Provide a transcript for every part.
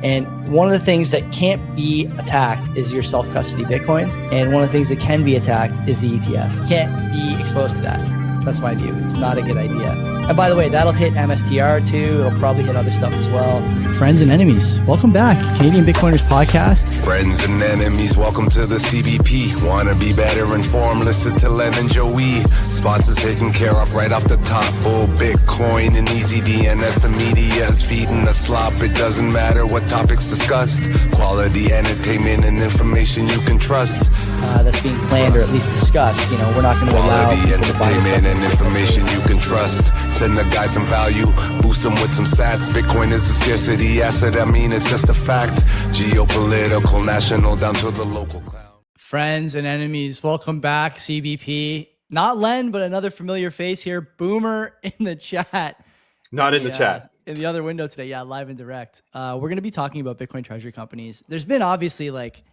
And one of the things that can't be attacked is your self-custody Bitcoin. And one of the things that can be attacked is the ETF. You can't be exposed to that. That's my view. It's not a good idea. And by the way, that'll hit MSTR too. It'll probably hit other stuff as well. Friends and enemies, welcome back. Canadian Bitcoiners podcast. Friends and enemies, welcome to the CBP. Want to be better informed? Listen to Len and Joey. Spots is taken care of right off the top. Bull, Bitcoin, and easy DNS. The media is feeding the slop. It doesn't matter what topics discussed. Quality entertainment and information you can trust. That's being planned or at least discussed. You know, we're not going to allow quality people to buy entertainment and information you can trust. Send the guy some value, boost them with some stats. Bitcoin is a scarcity asset. I mean, it's just a fact. Geopolitical, national, down to the local cloud. Friends and enemies, welcome back, CBP. Not Len, but another familiar face here. Boomer in the chat. Not in the chat. In the other window today, yeah, live and direct. We're going to be talking about Bitcoin Treasury companies. There's been obviously like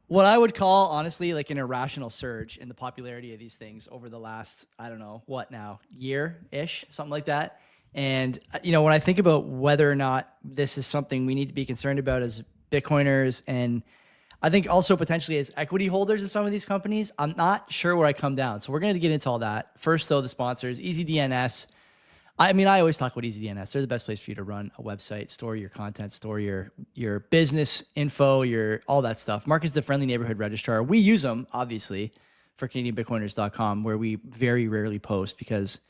what I would call, honestly, like an irrational surge in the popularity of these things over the last, I don't know, what now, year-ish, something like that. And, you know, when I think about whether or not this is something we need to be concerned about as Bitcoiners, and I think also potentially as equity holders of some of these companies, I'm not sure where I come down. So we're going to get into all that. First, though, the sponsors, EasyDNS. I mean, I always talk about EasyDNS. They're the best place for you to run a website, store your content, store your business info, all that stuff. Mark is the friendly neighborhood registrar. We use them, obviously, for CanadianBitcoiners.com, where we very rarely post because,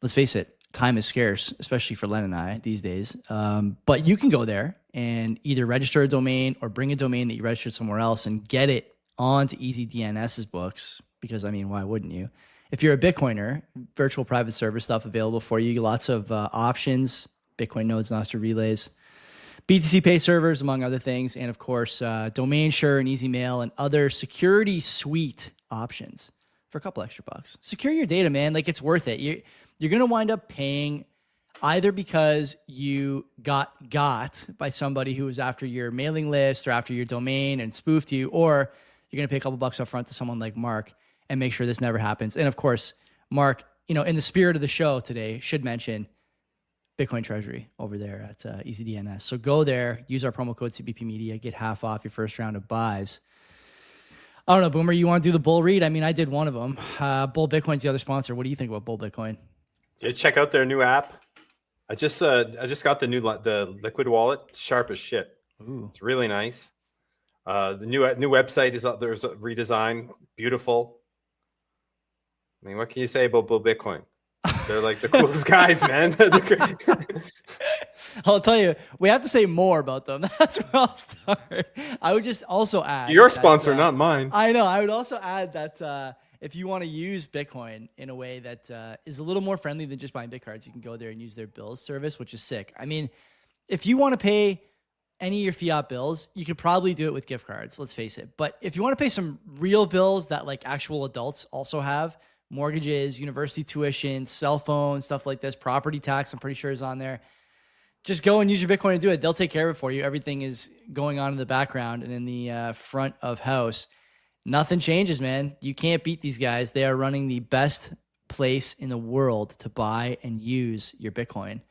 let's face it, time is scarce, especially for Len and I these days. But you can go there and either register a domain or bring a domain that you registered somewhere else and get it onto EasyDNS's books because, I mean, why wouldn't you? If you're a Bitcoiner, virtual private server stuff available for you. Lots of options, Bitcoin nodes, Nostr relays, BTC Pay servers, among other things. And of course, domain share and easy mail and other security suite options for a couple extra bucks. Secure your data, man. Like, it's worth it. You're going to wind up paying either because you got by somebody who was after your mailing list or after your domain and spoofed you, or you're going to pay a couple bucks up front to someone like Mark and make sure this never happens. And of course, Mark, you know, in the spirit of the show today, should mention Bitcoin Treasury over there at EasyDNS. So go there, use our promo code CBP Media, get half off your first round of buys. I don't know, Boomer, you want to do the bull read? I mean, I did one of them. Bull Bitcoin's the other sponsor. What do you think about Bull Bitcoin? Yeah, check out their new app. I just got the Liquid wallet. It's sharp as shit. Ooh. It's really nice. The new website is up. There's a redesign, beautiful. I mean, what can you say about Bull Bitcoin? They're like the coolest guys, man. I'll tell you, we have to say more about them. That's where I'll start. I would just also add... Your sponsor, not mine. I know. I would also add that if you want to use Bitcoin in a way that is a little more friendly than just buying Bitcards, you can go there and use their bills service, which is sick. I mean, if you want to pay any of your fiat bills, you could probably do it with gift cards, let's face it. But if you want to pay some real bills that like actual adults also have, mortgages, university tuition, cell phones, stuff like this, property tax, I'm pretty sure is on there. Just go and use your Bitcoin and do it. They'll take care of it for you. Everything is going on in the background and in the front of house. Nothing changes, man. You can't beat these guys. They are running the best place in the world to buy and use your Bitcoin.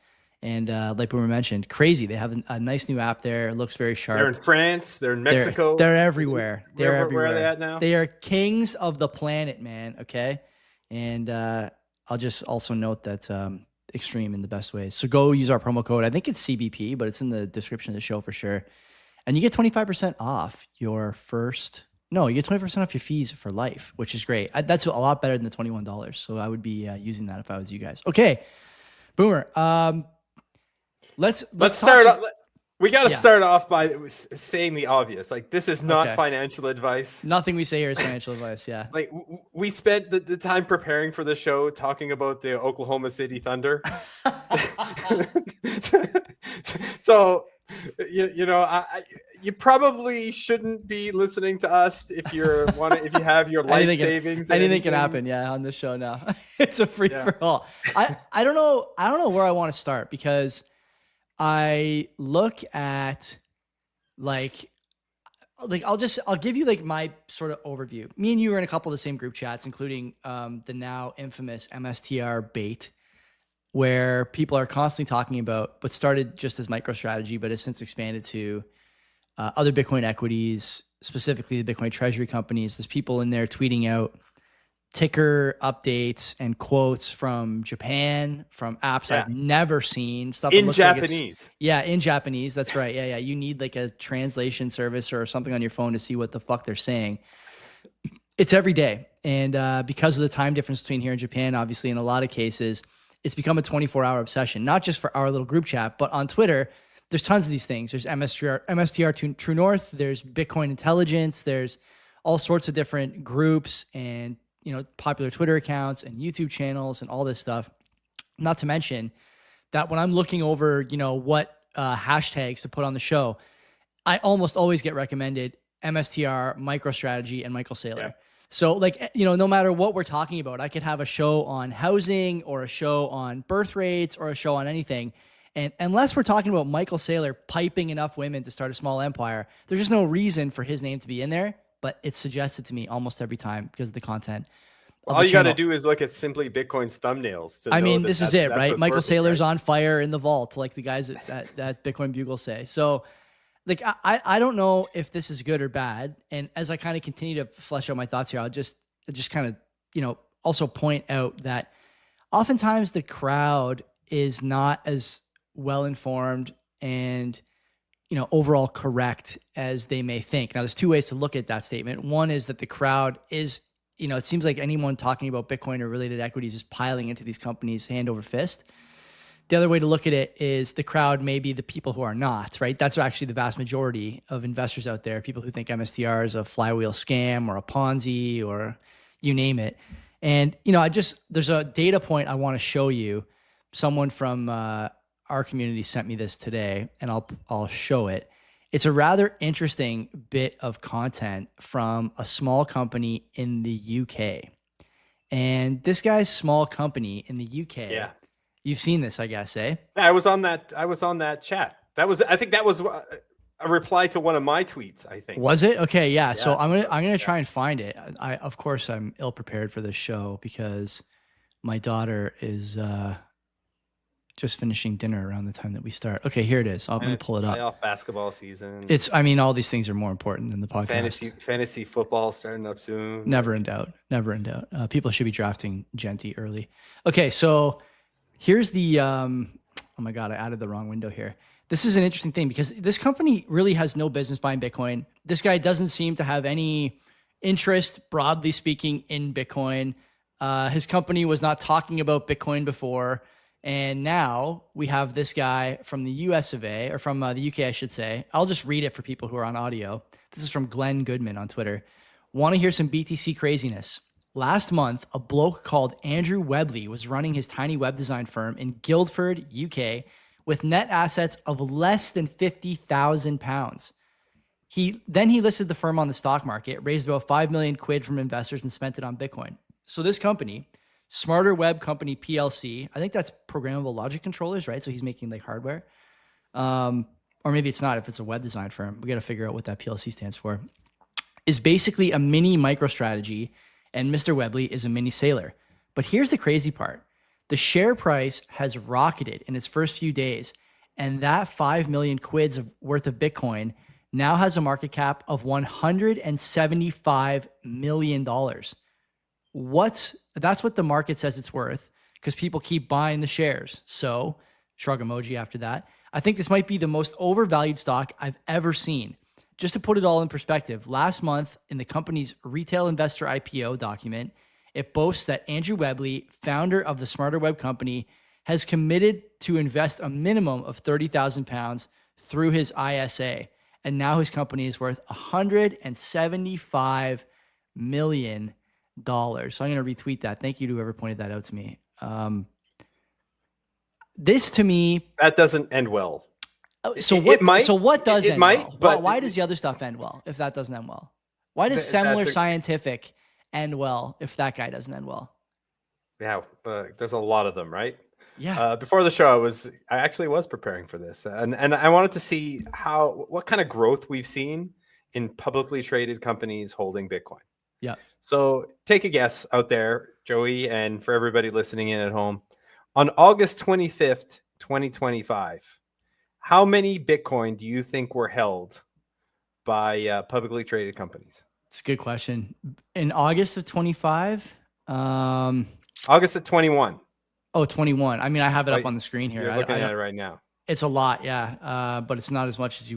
And like Boomer mentioned, crazy. They have a nice new app there. It looks very sharp. They're in France. They're in Mexico. They're everywhere. They're everywhere. Where are they at now? They are kings of the planet, man. Okay. And I'll just also note that extreme in the best ways. So go use our promo code. I think it's CBP, but it's in the description of the show for sure. And you get 25% off your first. No, you get 20% off your fees for life, which is great. That's a lot better than the $21. So I would be using that if I was you guys. Okay, Boomer. Let's start off. We got to start off by saying the obvious. Like, this is not financial advice. Nothing we say here is financial advice. Yeah. Like, we spent the time preparing for the show talking about the Oklahoma City Thunder. So, you probably shouldn't be listening to us if you have your life savings. Anything can happen. Yeah. On this show now, it's a free for all. I don't know where I want to start because I look at I'll give you like my sort of overview. Me and you were in a couple of the same group chats, including the now infamous MSTR bait. where people are constantly talking about, but started just as MicroStrategy, but has since expanded to other Bitcoin equities, specifically the Bitcoin Treasury companies. There's people in there tweeting out ticker updates and quotes from Japan, from apps I've never seen. Stuff that in looks Japanese. Like in Japanese. That's right. Yeah. You need like a translation service or something on your phone to see what the fuck they're saying. It's every day. And because of the time difference between here and Japan, obviously, in a lot of cases, it's become a 24-hour obsession, not just for our little group chat, but on Twitter, there's tons of these things. There's MSTR True North, there's Bitcoin Intelligence, there's all sorts of different groups and, popular Twitter accounts and YouTube channels and all this stuff. Not to mention that when I'm looking over, what hashtags to put on the show, I almost always get recommended MSTR, MicroStrategy, and Michael Saylor. Yeah. So no matter what we're talking about, I could have a show on housing or a show on birth rates or a show on anything. And unless we're talking about Michael Saylor piping enough women to start a small empire, there's just no reason for his name to be in there. But it's suggested to me almost every time because of the content. All you got to do is look at Simply Bitcoin's thumbnails. This is it, right? Michael Saylor's on fire in the vault, like the guys at Bitcoin Bugle say. So, I don't know if this is good or bad. And as I kind of continue to flesh out my thoughts here, I'll just kind of, also point out that oftentimes the crowd is not as well informed and, overall correct as they may think. Now, there's two ways to look at that statement. One is that the crowd is, it seems like anyone talking about Bitcoin or related equities is piling into these companies hand over fist. The other way to look at it is the crowd may be the people who are not, right? That's actually the vast majority of investors out there, people who think MSTR is a flywheel scam or a Ponzi or you name it. And, there's a data point I want to show you. Someone from our community sent me this today, and I'll show it. It's a rather interesting bit of content from a small company in the UK. And this guy's small company in the UK. Yeah. You've seen this, I guess, eh? I was on that chat. I think that was a reply to one of my tweets, I think. Was it? Okay, yeah. So I'm gonna try and find it. Of course I'm ill prepared for this show because my daughter is just finishing dinner around the time that we start. Okay, here it is. I'm gonna pull it up. Playoff basketball season. All these things are more important than the podcast. Fantasy football starting up soon. Never in doubt. People should be drafting Genty early. Okay, so here's the, oh my God, I added the wrong window here. This is an interesting thing because this company really has no business buying Bitcoin. This guy doesn't seem to have any interest, broadly speaking, in Bitcoin. His company was not talking about Bitcoin before. And now we have this guy from the US of A, or from the UK, I should say. I'll just read it for people who are on audio. This is from Glenn Goodman on Twitter. Want to hear some BTC craziness? Last month, a bloke called Andrew Webley was running his tiny web design firm in Guildford, UK, with net assets of less than £50,000. He listed the firm on the stock market, raised about 5 million quid from investors, and spent it on Bitcoin. So this company, Smarter Web Company PLC, I think that's programmable logic controllers, right? So he's making like hardware. Or maybe it's not if it's a web design firm. We got to figure out what that PLC stands for. Is basically a mini MicroStrategy. And Mr. Webley is a mini Saylor. But here's the crazy part. The share price has rocketed in its first few days, and that 5 million quids worth of Bitcoin now has a market cap of $175 million. That's what the market says it's worth because people keep buying the shares. So, shrug emoji after that. I think this might be the most overvalued stock I've ever seen. Just to put it all in perspective, last month in the company's retail investor IPO document, it boasts that Andrew Webley, founder of the Smarter Web Company, has committed to invest a minimum of £30,000 through his ISA. And now his company is worth $175 million. So I'm going to retweet that. Thank you to whoever pointed that out to me. This to me... That doesn't end well. So what does end well? But why does the other stuff end well if that doesn't end well? Why does Semler Scientific end well if that guy doesn't end well? Yeah, there's a lot of them, right? Yeah. Before the show, I actually was preparing for this, and I wanted to see what kind of growth we've seen in publicly traded companies holding Bitcoin. Yeah. So take a guess out there, Joey, and for everybody listening in at home, On August 25th, 2025, how many Bitcoin do you think were held by publicly traded companies? It's a good question. In August of 25, August of 21. 21. I mean, I have it Oh, up on the screen here. You're I looking at don't, it right now. it's a lot, yeah. But it's not as much as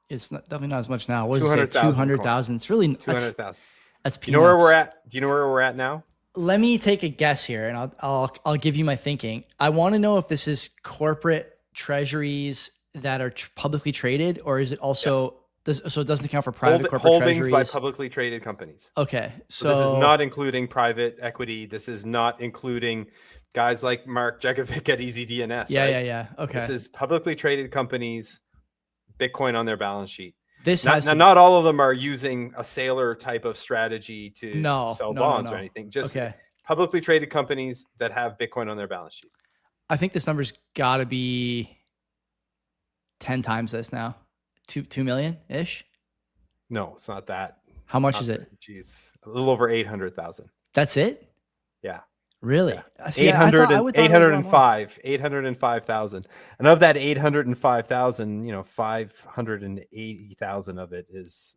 it's definitely not as much now. What does it say? 200,000 200,000. It's really 200,000. That's You know where peanuts. we're at? Do you know where we're at now? Let me take a guess here, and I'll give you my thinking. I want to know if this is corporate treasuries that are publicly traded, or is it also so it doesn't account for private corporate holdings treasuries by publicly traded companies. Okay, so this is not including private equity. This is not including guys like Mark Jegovic at EasyDNS. Yeah. Okay, this is publicly traded companies, Bitcoin on their balance sheet. This not all of them are using a sailor type of strategy to sell bonds or anything. Just publicly traded companies that have Bitcoin on their balance sheet. I think this number's got to be 10 times this now. 2 million ish. No, it's not that. How much is it? Jeez, a little over 800,000. That's it? Yeah. Really? Yeah. 805,000. And of that 805,000, 580,000 of it is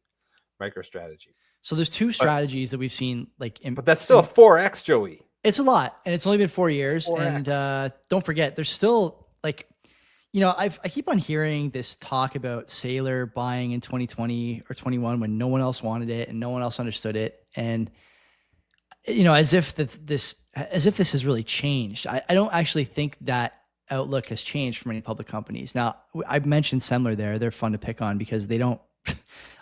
MicroStrategy. So there's two strategies that we've seen but that's still 4x, Joey. It's a lot, and it's only been 4 years. 4X. And don't forget, there's still I keep on hearing this talk about Sailor buying in 2020 or 21 when no one else wanted it and no one else understood it, and as if this has really changed. I don't actually think that outlook has changed for many public companies. Now, I mentioned Semler there; they're fun to pick on because they don't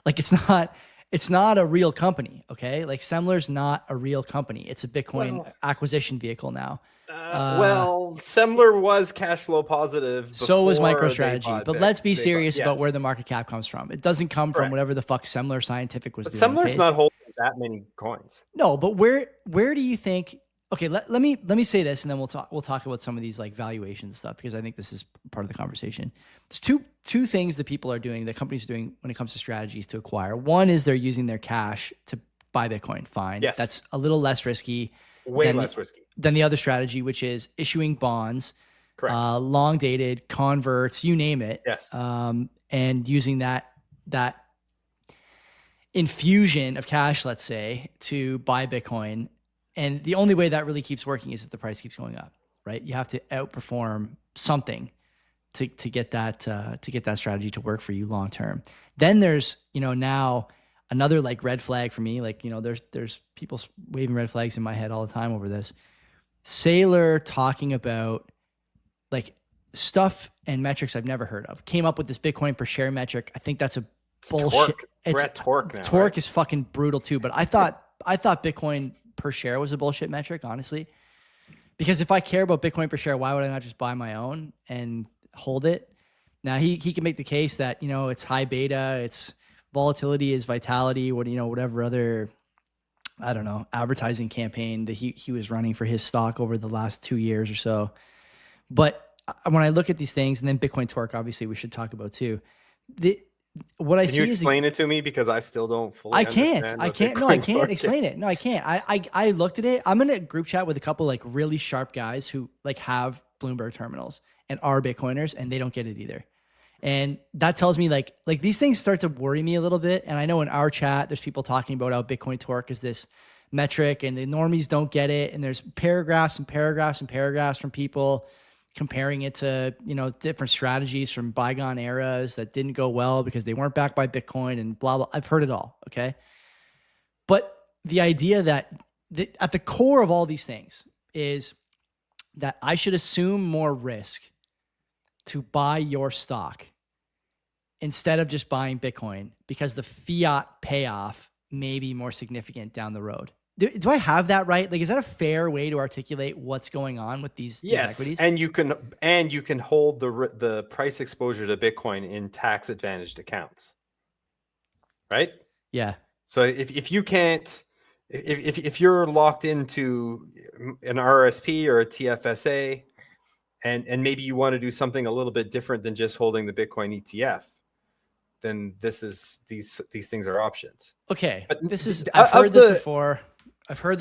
it's not a real company. Okay, Semler's not a real company; it's a Bitcoin acquisition vehicle now. Semler was cash flow positive. So was MicroStrategy. But let's be serious about where the market cap comes from. It doesn't come from whatever the fuck Semler Scientific was doing. Semler's not holding that many coins. No, but where do you think? Okay, let me say this, and then we'll talk about some of these valuation stuff, because I think this is part of the conversation. There's two things that people are doing, that companies are doing when it comes to strategies to acquire. One is they're using their cash to buy Bitcoin. Fine, that's a little less risky. Way less risky than the other strategy, which is issuing bonds, correct? Long dated converts, you name it. Yes. And using that infusion of cash, let's say, to buy Bitcoin. And the only way that really keeps working is if the price keeps going up, right? You have to outperform something to get that strategy to work for you long term. Then there's now another red flag for me, there's people waving red flags in my head all the time over this. Sailor talking about stuff and metrics I've never heard of. Came up with this Bitcoin per share metric. I think that's a bullshit. Torque is fucking brutal too. But I thought Bitcoin per share was a bullshit metric, honestly. Because if I care about Bitcoin per share, why would I not just buy my own and hold it? Now he can make the case that it's high beta, it's volatility is vitality, whatever other, I don't know, advertising campaign that he was running for his stock over the last 2 years or so. But when I look at these things, and then Bitcoin Torque, obviously we should talk about too. Can you explain it to me, because I still don't fully understand. I can't. No, I can't explain it. No, I can't. I looked at it. I'm in a group chat with a couple really sharp guys who have Bloomberg terminals and are Bitcoiners, and they don't get it either. And that tells me these things start to worry me a little bit. And I know in our chat, there's people talking about how Bitcoin Torque is this metric and the normies don't get it. And there's paragraphs and paragraphs and paragraphs from people comparing it to, different strategies from bygone eras that didn't go well because they weren't backed by Bitcoin and blah, blah. I've heard it all. Okay. But the idea that at the core of all these things is that I should assume more risk to buy your stock instead of just buying Bitcoin, because the fiat payoff may be more significant down the road. Do I have that right? Is that a fair way to articulate what's going on with these equities? And you can hold the price exposure to Bitcoin in tax advantaged accounts, right? Yeah. So if you can't, if you're locked into an RSP or a TFSA, and maybe you want to do something a little bit different than just holding the Bitcoin ETF, then these things are options. Okay, but I've heard this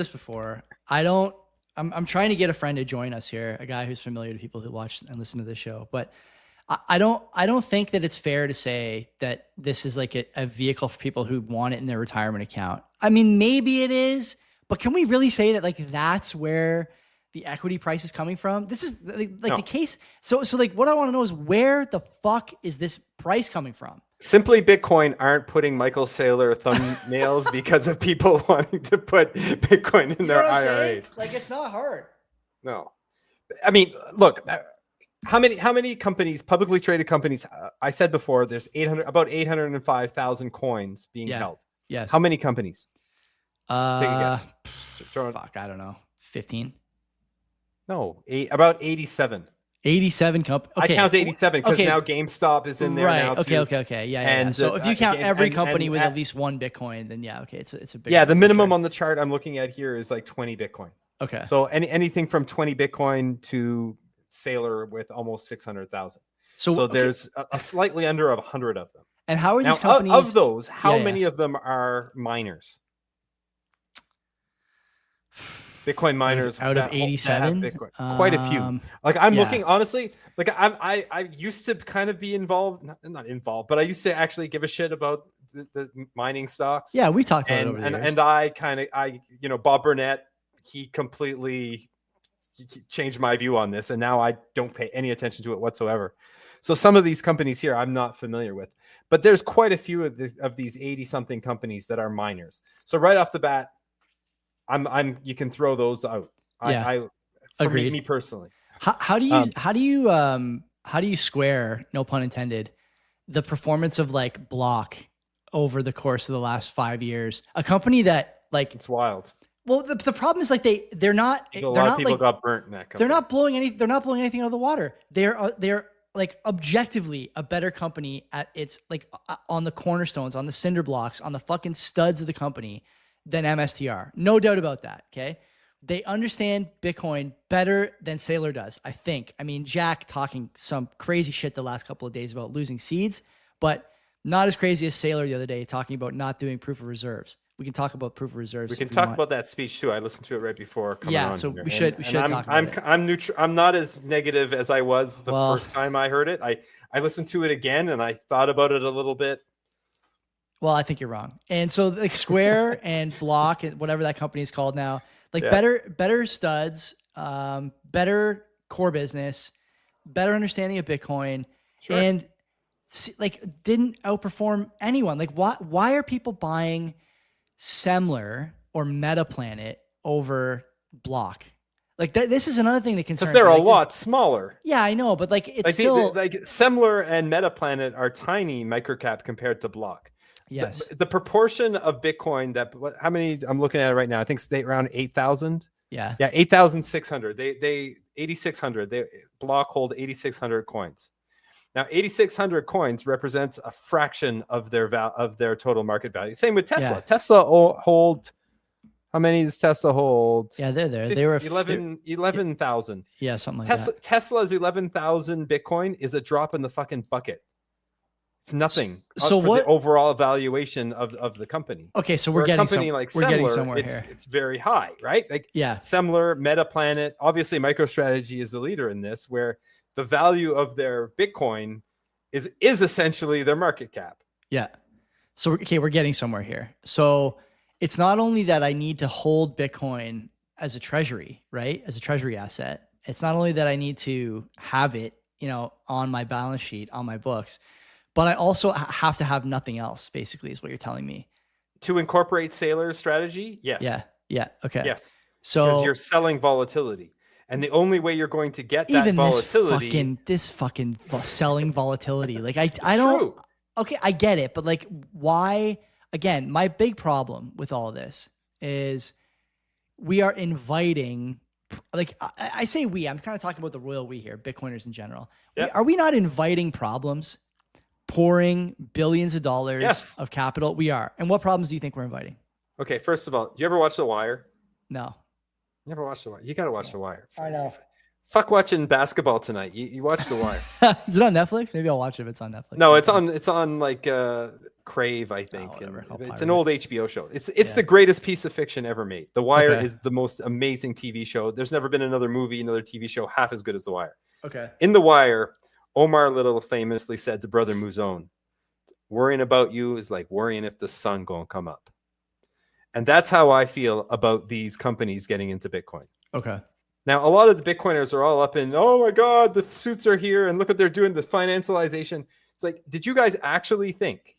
before. I don't I'm trying to get a friend to join us here, a guy who's familiar to people who watch and listen to this show. But I don't think that it's fair to say that this is like a vehicle for people who want it in their retirement account. I mean, maybe it is, but can we really say that like that's where the equity price is coming from? This is like the case. So like what I want to know is where the fuck is this price coming from? Simply Bitcoin aren't putting Michael Saylor thumbnails because of people wanting to put Bitcoin in their IRAs. Like it's not hard. No, I mean, look, how many companies, publicly traded companies? I said before, there's about 805,000 coins being held. Yes. How many companies? Take a guess. Fuck, I don't know. 15. No, about 87. 87 companies. Okay. I count 87 because now GameStop is in there now too. Okay. Yeah. So if you count every company with at least one Bitcoin, then okay, it's a big. Yeah, the minimum on the chart I'm looking at here is like 20 Bitcoin. Okay. So anything from 20 Bitcoin to Saylor with almost 600,000. So there's a slightly under 100 of them. And how are these companies? Of those, how many of them are miners? Bitcoin miners out of 87, quite a few. Like I'm looking honestly, like I used to kind of be involved, not involved, but I used to actually give a shit about the mining stocks. Yeah, we talked about it over the years. And I Bob Burnett, he completely changed my view on this, and now I don't pay any attention to it whatsoever. So some of these companies here I'm not familiar with, but there's quite a few of these 80 something companies that are miners. So right off the bat, you can throw those out. Yeah, for me personally. How do you square, no pun intended, the performance of like Block over the course of the last 5 years? A company that like it's wild. Well, the problem is like they're not. A lot of people got burnt in that company. They're not blowing anything out of the water. They're like objectively a better company at its like on the cornerstones, on the cinder blocks, on the fucking studs of the company than MSTR. No doubt about that. Okay. They understand Bitcoin better than Saylor does, I think. I mean, Jack talking some crazy shit the last couple of days about losing seeds, but not as crazy as Saylor the other day talking about not doing proof of reserves. We can talk about proof of reserves. We can talk about that speech too. I listened to it right before coming on. So here. we should talk about it. I'm neutral. I'm not as negative as I was the first time I heard it. I listened to it again and I thought about it a little bit. Well, I think you're wrong. And so like Square and Block and whatever that company is called now, like better studs, better core business, better understanding of Bitcoin, and like didn't outperform anyone. Like why are people buying Semler or Metaplanet over Block? Like this is another thing that concerns me. Because they're a lot smaller. Yeah, I know, but like it's like still like Semler and Metaplanet are tiny microcap compared to Block. Yes. The proportion of Bitcoin how many I'm looking at it right now? I think it's around 8,000. Yeah. Yeah, 8,600. They 8,600. Block hold 8,600 coins. Now, 8,600 coins represents a fraction of their total market value. Same with Tesla. Yeah. Tesla hold. How many does Tesla hold? Yeah, they're there. They were 11,000. Yeah, something like that. Tesla's 11,000 Bitcoin is a drop in the fucking bucket. It's nothing. So for what the overall valuation of the company? Okay, so we're getting somewhere here. It's very high, right? Like Semler, Metaplanet. Obviously, MicroStrategy is the leader in this, where the value of their Bitcoin is essentially their market cap. Yeah. So we're getting somewhere here. So it's not only that I need to hold Bitcoin as a treasury, right? As a treasury asset. It's not only that I need to have it, on my balance sheet, on my books, but I also have to have nothing else, basically, is what you're telling me. To incorporate Saylor's strategy? Yes. Yeah. Okay. Yes. So because you're selling volatility. And the only way you're going to get that volatility... This fucking selling volatility. Like, I don't... True. Okay, I get it. But, like, why... Again, my big problem with all of this is we are inviting... Like, I say we. I'm kind of talking about the royal we here, Bitcoiners in general. Yep. Are we not inviting problems? Pouring billions of dollars of capital? We are. And what problems do you think we're inviting? Okay, first of all, do you ever watch The Wire? No. Never watched The Wire. You got to watch The Wire. I know. Fuck watching basketball tonight. You watch The Wire. Is it on Netflix? Maybe I'll watch it if it's on Netflix. No, it's on like Crave, I think. whatever. And I'll it's pirate an it. old HBO show. It's the greatest piece of fiction ever made. The Wire Okay. is the most amazing TV show. There's never been another movie, another TV show half as good as The Wire. Okay. In The Wire, Omar Little famously said to Brother Mouzone, "Worrying about you is like worrying if the sun gonna come up." And that's how I feel about these companies getting into Bitcoin. Okay. Now, a lot of the Bitcoiners are all up in, oh my God, the suits are here and look what they're doing, the financialization. It's like, did you guys actually think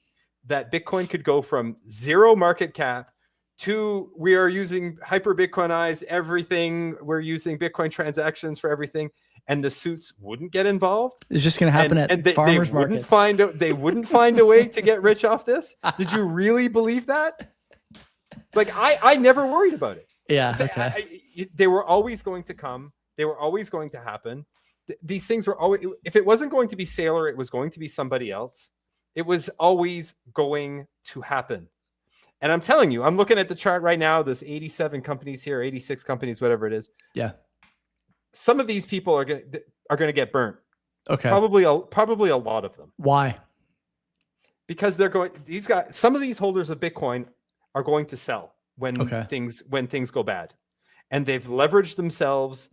that Bitcoin could go from zero market cap to we are using hyper Bitcoinize everything, we're using Bitcoin transactions for everything, and the suits wouldn't get involved? It's just going to happen at farmers markets. They wouldn't find a way to get rich off this? Did you really believe that? Like, I never worried about it. Yeah. Okay. They were always going to come. They were always going to happen. These things were always, if it wasn't going to be Saylor, it was going to be somebody else. It was always going to happen. And I'm telling you, I'm looking at the chart right now. There's 87 companies here, 86 companies, whatever it is. Yeah. Some of these people are going to get burnt. Okay. Probably a lot of them. Why? Because some of these holders of Bitcoin are going to sell when things go bad. And they've leveraged themselves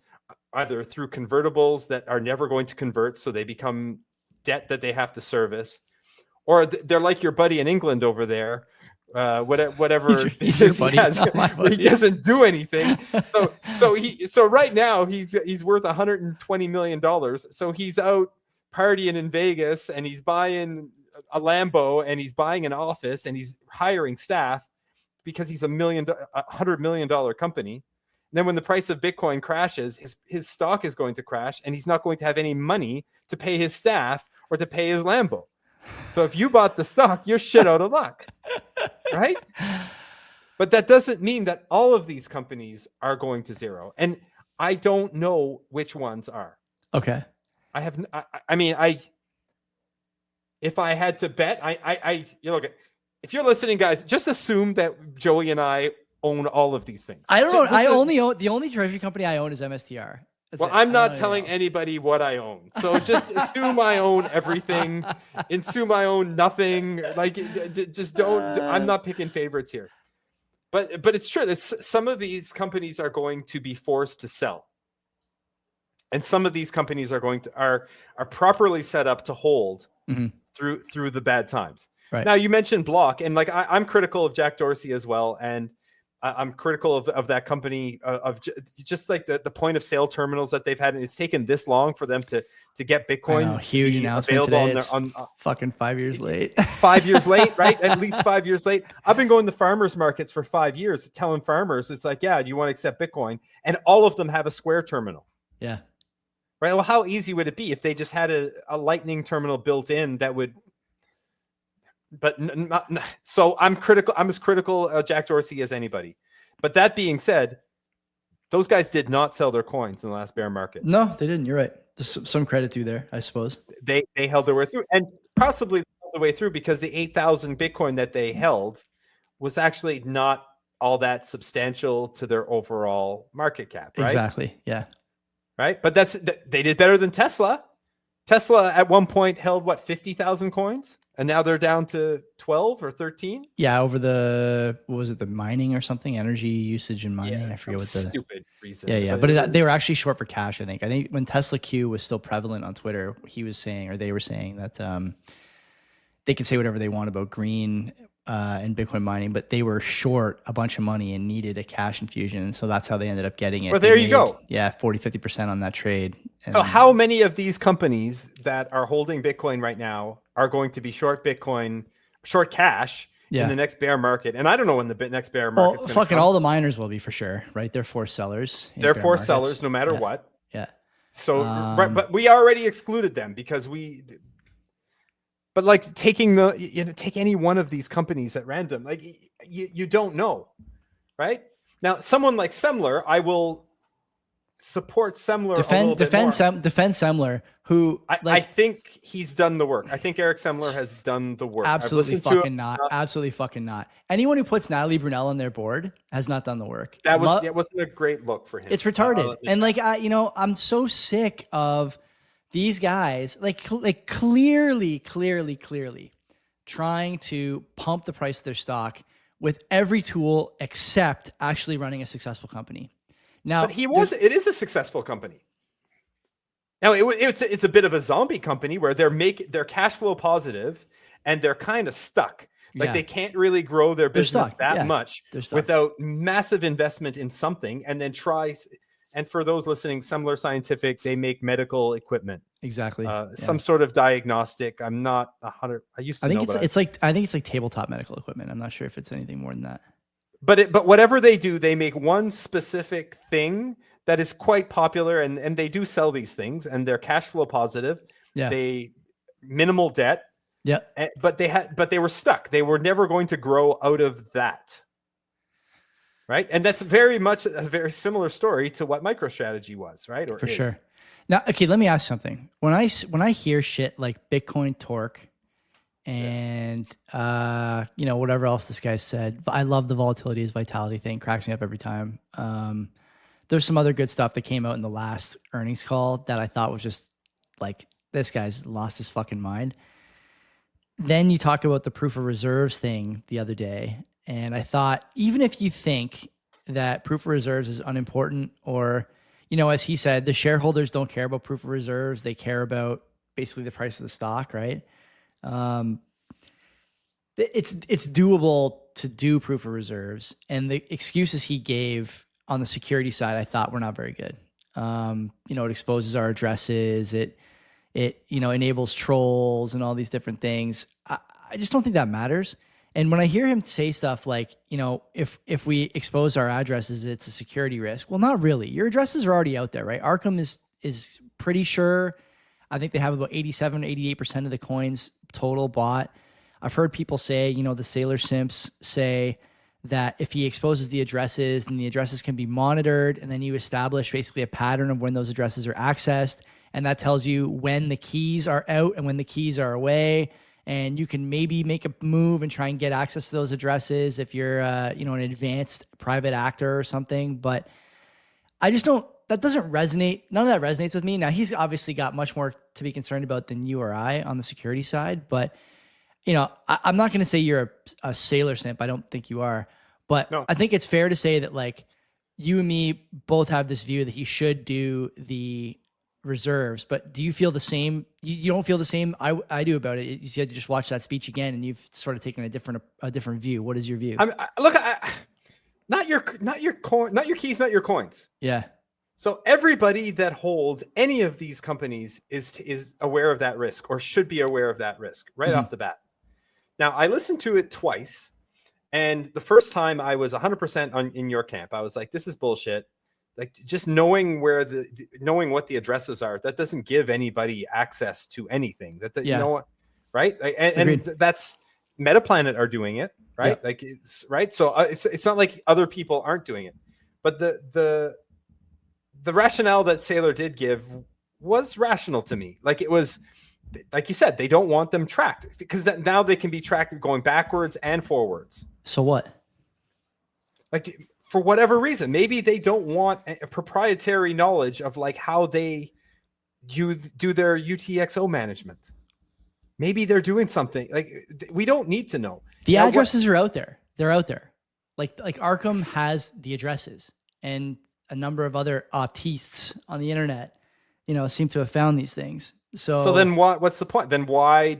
either through convertibles that are never going to convert, so they become debt that they have to service, or they're like your buddy in England over there, whatever. He's your buddy, he doesn't do anything. So right now he's worth $120 million. So he's out partying in Vegas and he's buying a Lambo and he's buying an office and he's hiring staff because he's $100 million company. And then when the price of Bitcoin crashes, his stock is going to crash and he's not going to have any money to pay his staff or to pay his Lambo. So if you bought the stock, you're shit out of luck, right? But that doesn't mean that all of these companies are going to zero. And I don't know which ones are. Okay. If I had to bet, if you're listening, guys, just assume that Joey and I own all of these things. I don't know. The only treasury company I own is MSTR. I'm not telling anybody what I own. So just assume I own everything. Assume I own nothing. Like, just don't. I'm not picking favorites here. But it's true that some of these companies are going to be forced to sell, and some of these companies are properly set up to hold through the bad times. Right. Now, you mentioned Block, and like I'm critical of Jack Dorsey as well, and I'm critical of that company, of just like the point of sale terminals that they've had. And it's taken this long for them to get Bitcoin. Huge announcement today. It's fucking 5 years late. 5 years late, right? At least 5 years late. I've been going to farmers markets for 5 years telling farmers, it's like, yeah, do you want to accept Bitcoin? And all of them have a Square terminal. Yeah. Right. Well, how easy would it be if they just had a Lightning terminal built in that would... But so I'm critical. I'm as critical of Jack Dorsey as anybody. But that being said, those guys did not sell their coins in the last bear market. No, they didn't. You're right. There's some credit to there, I suppose. They held their way through, and possibly held the way through because the 8,000 Bitcoin that they held was actually not all that substantial to their overall market cap. Right? Exactly. Yeah. Right. But they did better than Tesla. Tesla at one point held 50,000 coins. And now they're down to 12 or 13. Yeah, over the mining or something, energy usage and mining. I forget what the stupid reason. Yeah. But they were actually short for cash. I think when Tesla Q was still prevalent on Twitter, they were saying that they could say whatever they want about green and Bitcoin mining, but they were short a bunch of money and needed a cash infusion, and so that's how they ended up getting it. Well, there you go. Yeah, 40-50% on that trade. And so how many of these companies that are holding Bitcoin right now are going to be short Bitcoin, short cash in the next bear market? And I don't know when the next bear market's going to come. All the miners will be for sure, right? They're forced sellers. They're forced sellers no matter what. Yeah. So, but we already excluded them because but like take any one of these companies at random, like you don't know, right? Now, someone like Semler, I will support Semler. Defend Semler, who I think he's done the work. I think Eric Semler has done the work. Absolutely fucking not. Absolutely fucking not. Anyone who puts Natalie Brunell on their board has not done the work. It wasn't a great look for him. It's retarded. And I'm so sick of these guys, like clearly, trying to pump the price of their stock with every tool except actually running a successful company. Now, But it is a successful company. Now it's a bit of a zombie company where they're cash flow positive and they're kind of stuck. Like they can't really grow their business that much without massive investment in something, and then and for those listening, Semler Scientific, they make medical equipment. Exactly. Some sort of diagnostic. I'm not 100. I used to know. I think it's like tabletop medical equipment. I'm not sure if it's anything more than that. But whatever they do, they make one specific thing that is quite popular, and they do sell these things, and they're cash flow positive. Yeah. They minimal debt. Yeah. But they were stuck. They were never going to grow out of that. Right. And that's very much a very similar story to what MicroStrategy was, right? For sure. Now, okay, let me ask something. When I hear shit like Bitcoin torque and whatever else this guy said, I love the volatility is vitality thing. Cracks me up every time. There's some other good stuff that came out in the last earnings call that I thought was just like, this guy's lost his fucking mind. Then you talk about the proof of reserves thing the other day. And I thought, even if you think that proof of reserves is unimportant, or, as he said, the shareholders don't care about proof of reserves. They care about basically the price of the stock, right? It's doable to do proof of reserves. And the excuses he gave on the security side, I thought were not very good. It exposes our addresses. It enables trolls and all these different things. I just don't think that matters. And when I hear him say stuff like, if we expose our addresses, it's a security risk. Well, not really. Your addresses are already out there, right? Arkham is pretty sure. I think they have about 87, 88% of the coins total bought. I've heard people say, the Sailor Simps say that if he exposes the addresses, then the addresses can be monitored, and then you establish basically a pattern of when those addresses are accessed. And that tells you when the keys are out and when the keys are away. And you can maybe make a move and try and get access to those addresses if you're, an advanced private actor or something. But I just don't, that doesn't resonate. None of that resonates with me. Now, he's obviously got much more to be concerned about than you or I on the security side. But, I'm not going to say you're a sailor simp. I don't think you are. But no. I think it's fair to say that, like, you and me both have this view that he should do the reserves. But do you feel the same? You don't feel the same I do about it. You said you just watched that speech again, and you've sort of taken a different view. What is your view? Not your keys, not your coins. Yeah. So everybody that holds any of these companies is aware of that risk, or should be aware of that risk right off the bat. Now, I listened to it twice, and the first time I was 100% in your camp. I was like, this is bullshit. Like, just knowing knowing what the addresses are, that doesn't give anybody access to anything. You know what, right? And that's Metaplanet are doing it, right? Yeah. Like, it's right. So it's not like other people aren't doing it, but the rationale that Saylor did give was rational to me. Like, it was, like you said, they don't want them tracked because now they can be tracked going backwards and forwards. So what? Like, for whatever reason, maybe they don't want a proprietary knowledge of like how they do their UTXO management. Maybe they're doing something like we don't need to know. The addresses are out there. They're out there. Like Arkham has the addresses, and a number of other artists on the internet, seem to have found these things. So then what's the point? Then why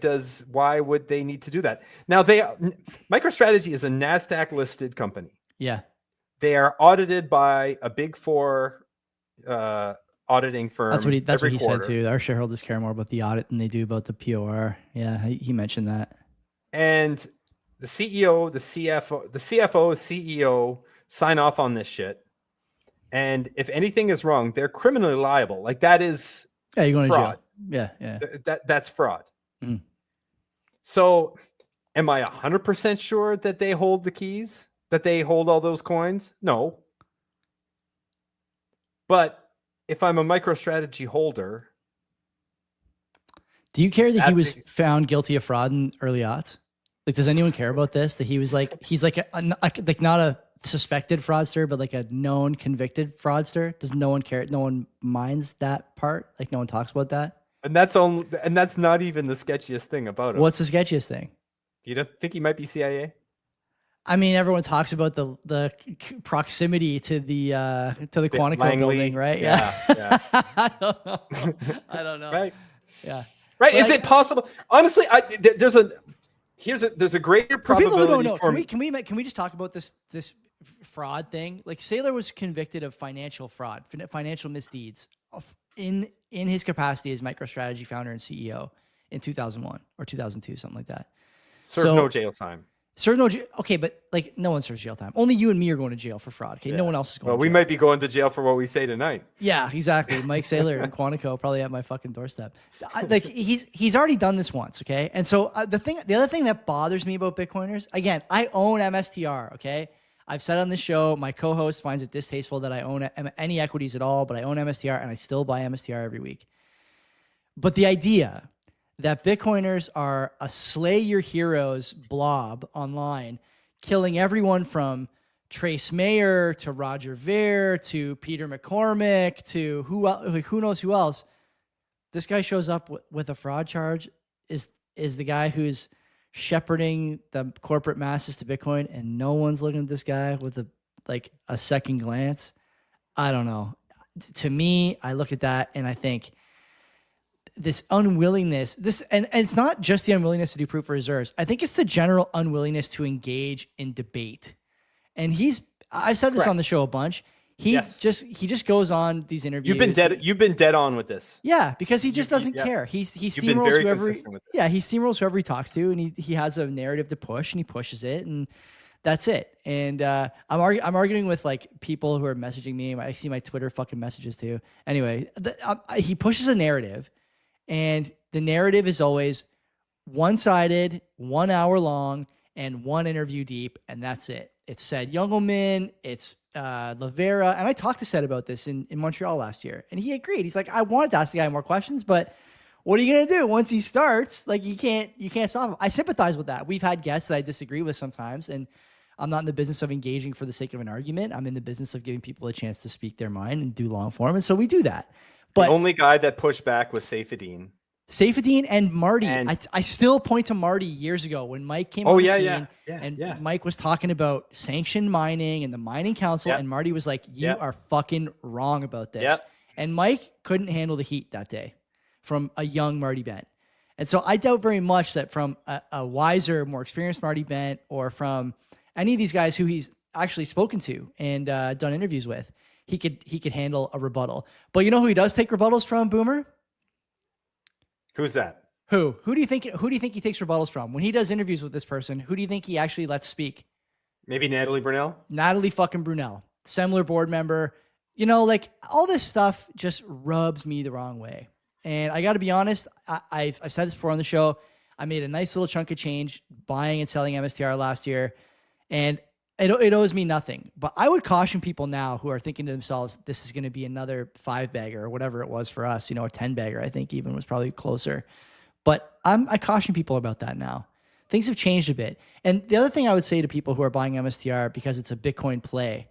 would they need to do that? Now MicroStrategy is a NASDAQ listed company. Yeah. They are audited by a Big Four auditing firm. That's what he said too. Our shareholders care more about the audit than they do about the POR. Yeah, he mentioned that. And the CEO, the CFO, CEO sign off on this shit. And if anything is wrong, they're criminally liable. Like, that is you're going fraud. to jail. Yeah. That's fraud. Mm. So, am I 100% sure that they hold the keys? That they hold all those coins? No. But if I'm a MicroStrategy holder, do you care that he was found guilty of fraud in early aughts? Like, does anyone care about this? That he was like, he's like like not a suspected fraudster, but like a known convicted fraudster? Does no one care? No one minds that part? Like, no one talks about that? And that's not even the sketchiest thing about it. What's the sketchiest thing? Do you think he might be CIA? I mean, everyone talks about the proximity to the Quantico Langley. building, right? Yeah. I don't know. I don't know. Right. Yeah. Right. But Is it possible? Honestly, there's a greater for people who don't probability know, for can we just talk about this fraud thing? Like Saylor was convicted of financial fraud, financial misdeeds in his capacity as MicroStrategy founder and CEO in 2001 or 2002, something like that. serve no jail time. Serve no jail. Okay, but like no one serves jail time. Only you and me are going to jail for fraud. Okay, no one else is going. Well, to we jail. might be going to jail for what we say tonight. Yeah, exactly. Mike Saylor and Quantico probably at my fucking doorstep. Like he's already done this once, okay? And so the other thing that bothers me about Bitcoiners, again, I own MSTR, okay? I've said on this show, my co-host finds it distasteful that I own any equities at all, but I own MSTR and I still buy MSTR every week. But the idea that Bitcoiners are a slay your heroes blob online, killing everyone from Trace Mayer to Roger Ver to Peter McCormick to who knows who else. This guy shows up with a fraud charge, is the guy who's shepherding the corporate masses to Bitcoin, and no one's looking at this guy with a second glance. I don't know. To me, I look at that and I think this unwillingness, and it's not just the unwillingness to do proof of reserves. I think it's the general unwillingness to engage in debate. And I've said this Correct. on the show a bunch. He just goes on these interviews. You've been dead on with this. Yeah, because he just doesn't care. He steamrolls he steamrolls whoever he talks to, and he has a narrative to push, and he pushes it, and that's it. And I'm arguing with like people who are messaging me. I see my Twitter fucking messages too. Anyway, he pushes a narrative, and the narrative is always one-sided, 1 hour long, and one interview deep, and that's it. It's Sed Youngelman, it's Lavera, and I talked to Sed about this in Montreal last year, and he agreed. He's like, I wanted to ask the guy more questions, but what are you gonna do once he starts? Like, you can't stop him. I sympathize with that. We've had guests that I disagree with sometimes, and I'm not in the business of engaging for the sake of an argument. I'm in the business of giving people a chance to speak their mind and do long form, and so we do that. But the only guy that pushed back was Saifedean and Marty. I still point to Marty years ago when Mike came on the scene, Mike was talking about sanctioned mining and the mining council, and Marty was like, you are fucking wrong about this. And Mike couldn't handle the heat that day from a young Marty Bent. And so I doubt very much that from a wiser, more experienced Marty Bent, or from any of these guys who he's actually spoken to and done interviews with, he could handle a rebuttal. But you know who he does take rebuttals from, Boomer? Who's that? Who do you think he takes rebuttals from? When he does interviews with this person, who do you think he actually lets speak? Maybe Natalie Brunell? Natalie fucking Brunell. Semler board member. You know, like, all this stuff just rubs me the wrong way. And I got to be honest, I've said this before on the show. I made a nice little chunk of change buying and selling MSTR last year, and it owes me nothing. But I would caution people now who are thinking to themselves, this is going to be another 5-bagger or whatever it was for us, a 10-bagger, I think even was probably closer. But I caution people about that now. Things have changed a bit. And the other thing I would say to people who are buying MSTR because it's a Bitcoin play,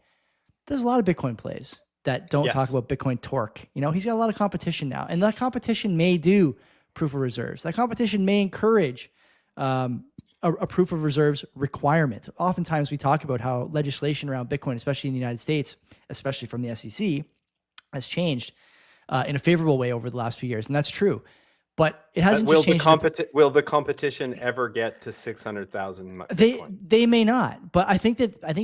there's a lot of Bitcoin plays that don't talk about Bitcoin torque. He's got a lot of competition now. And that competition may do proof of reserves. That competition may encourage a proof of reserves requirement. Oftentimes we talk about how legislation around Bitcoin, especially in the United States, especially from the SEC, has changed in a favorable way over the last few years. And that's true. But it hasn't just changed. Will the competition ever get to 600,000? They may not. But I think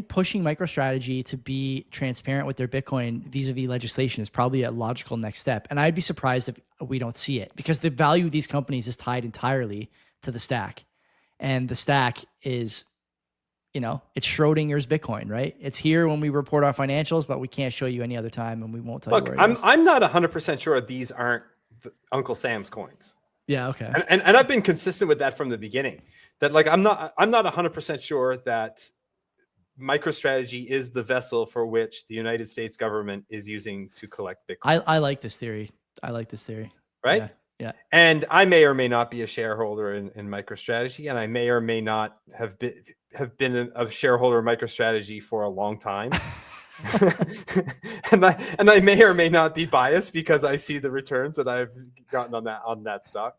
pushing MicroStrategy to be transparent with their Bitcoin vis-a-vis legislation is probably a logical next step. And I'd be surprised if we don't see it, because the value of these companies is tied entirely to the stack. And the stack is, it's Schrodinger's Bitcoin, right? It's here when we report our financials, but we can't show you any other time, and we won't tell you where it is. I'm not 100% sure these aren't Uncle Sam's coins. Yeah, okay. And I've been consistent with that from the beginning. That I'm not 100% sure that MicroStrategy is the vessel for which the United States government is using to collect Bitcoin. I like this theory. Right? Yeah. And I may or may not be a shareholder in MicroStrategy, and I may or may not have been a shareholder of MicroStrategy for a long time. and I may or may not be biased because I see the returns that I've gotten on that stock.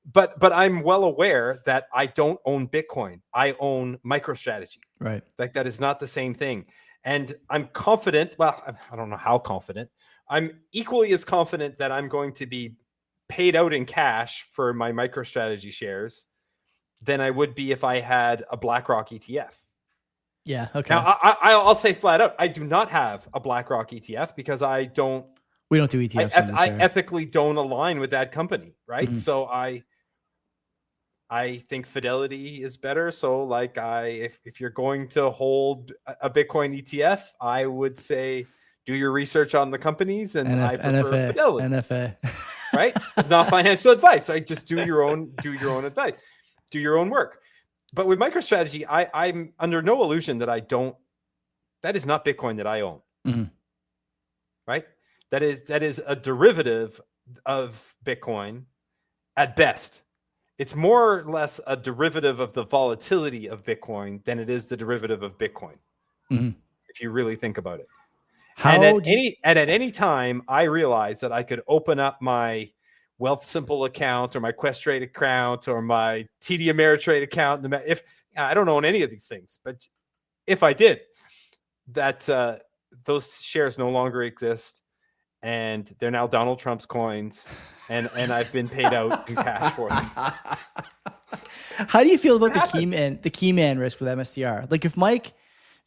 but I'm well aware that I don't own Bitcoin. I own MicroStrategy. Right. Like that is not the same thing. And I'm confident. Well, I don't know how confident. I'm equally as confident that I'm going to be paid out in cash for my MicroStrategy shares than I would be if I had a BlackRock ETF. Yeah. Okay. Now, I'll say flat out, I do not have a BlackRock ETF because we don't do ETFs. I ethically don't align with that company, right? Mm-hmm. So I think Fidelity is better. So like if you're going to hold a Bitcoin ETF, I would say do your research on the companies, and I prefer Fidelity. NFA. Right? Not financial advice. Right? Just do your own advice. Do your own work. But with MicroStrategy, I'm under no illusion that that is not Bitcoin that I own. Mm-hmm. Right? That is a derivative of Bitcoin at best. It's more or less a derivative of the volatility of Bitcoin than it is the derivative of Bitcoin. Mm-hmm. If you really think about it. At any time, I realized that I could open up my Wealthsimple account or my Questrade account or my TD Ameritrade account. If I don't own any of these things, but if I did, that those shares no longer exist, and they're now Donald Trump's coins, and I've been paid out in cash for them. How do you feel about the key man risk with MSTR? Like if Mike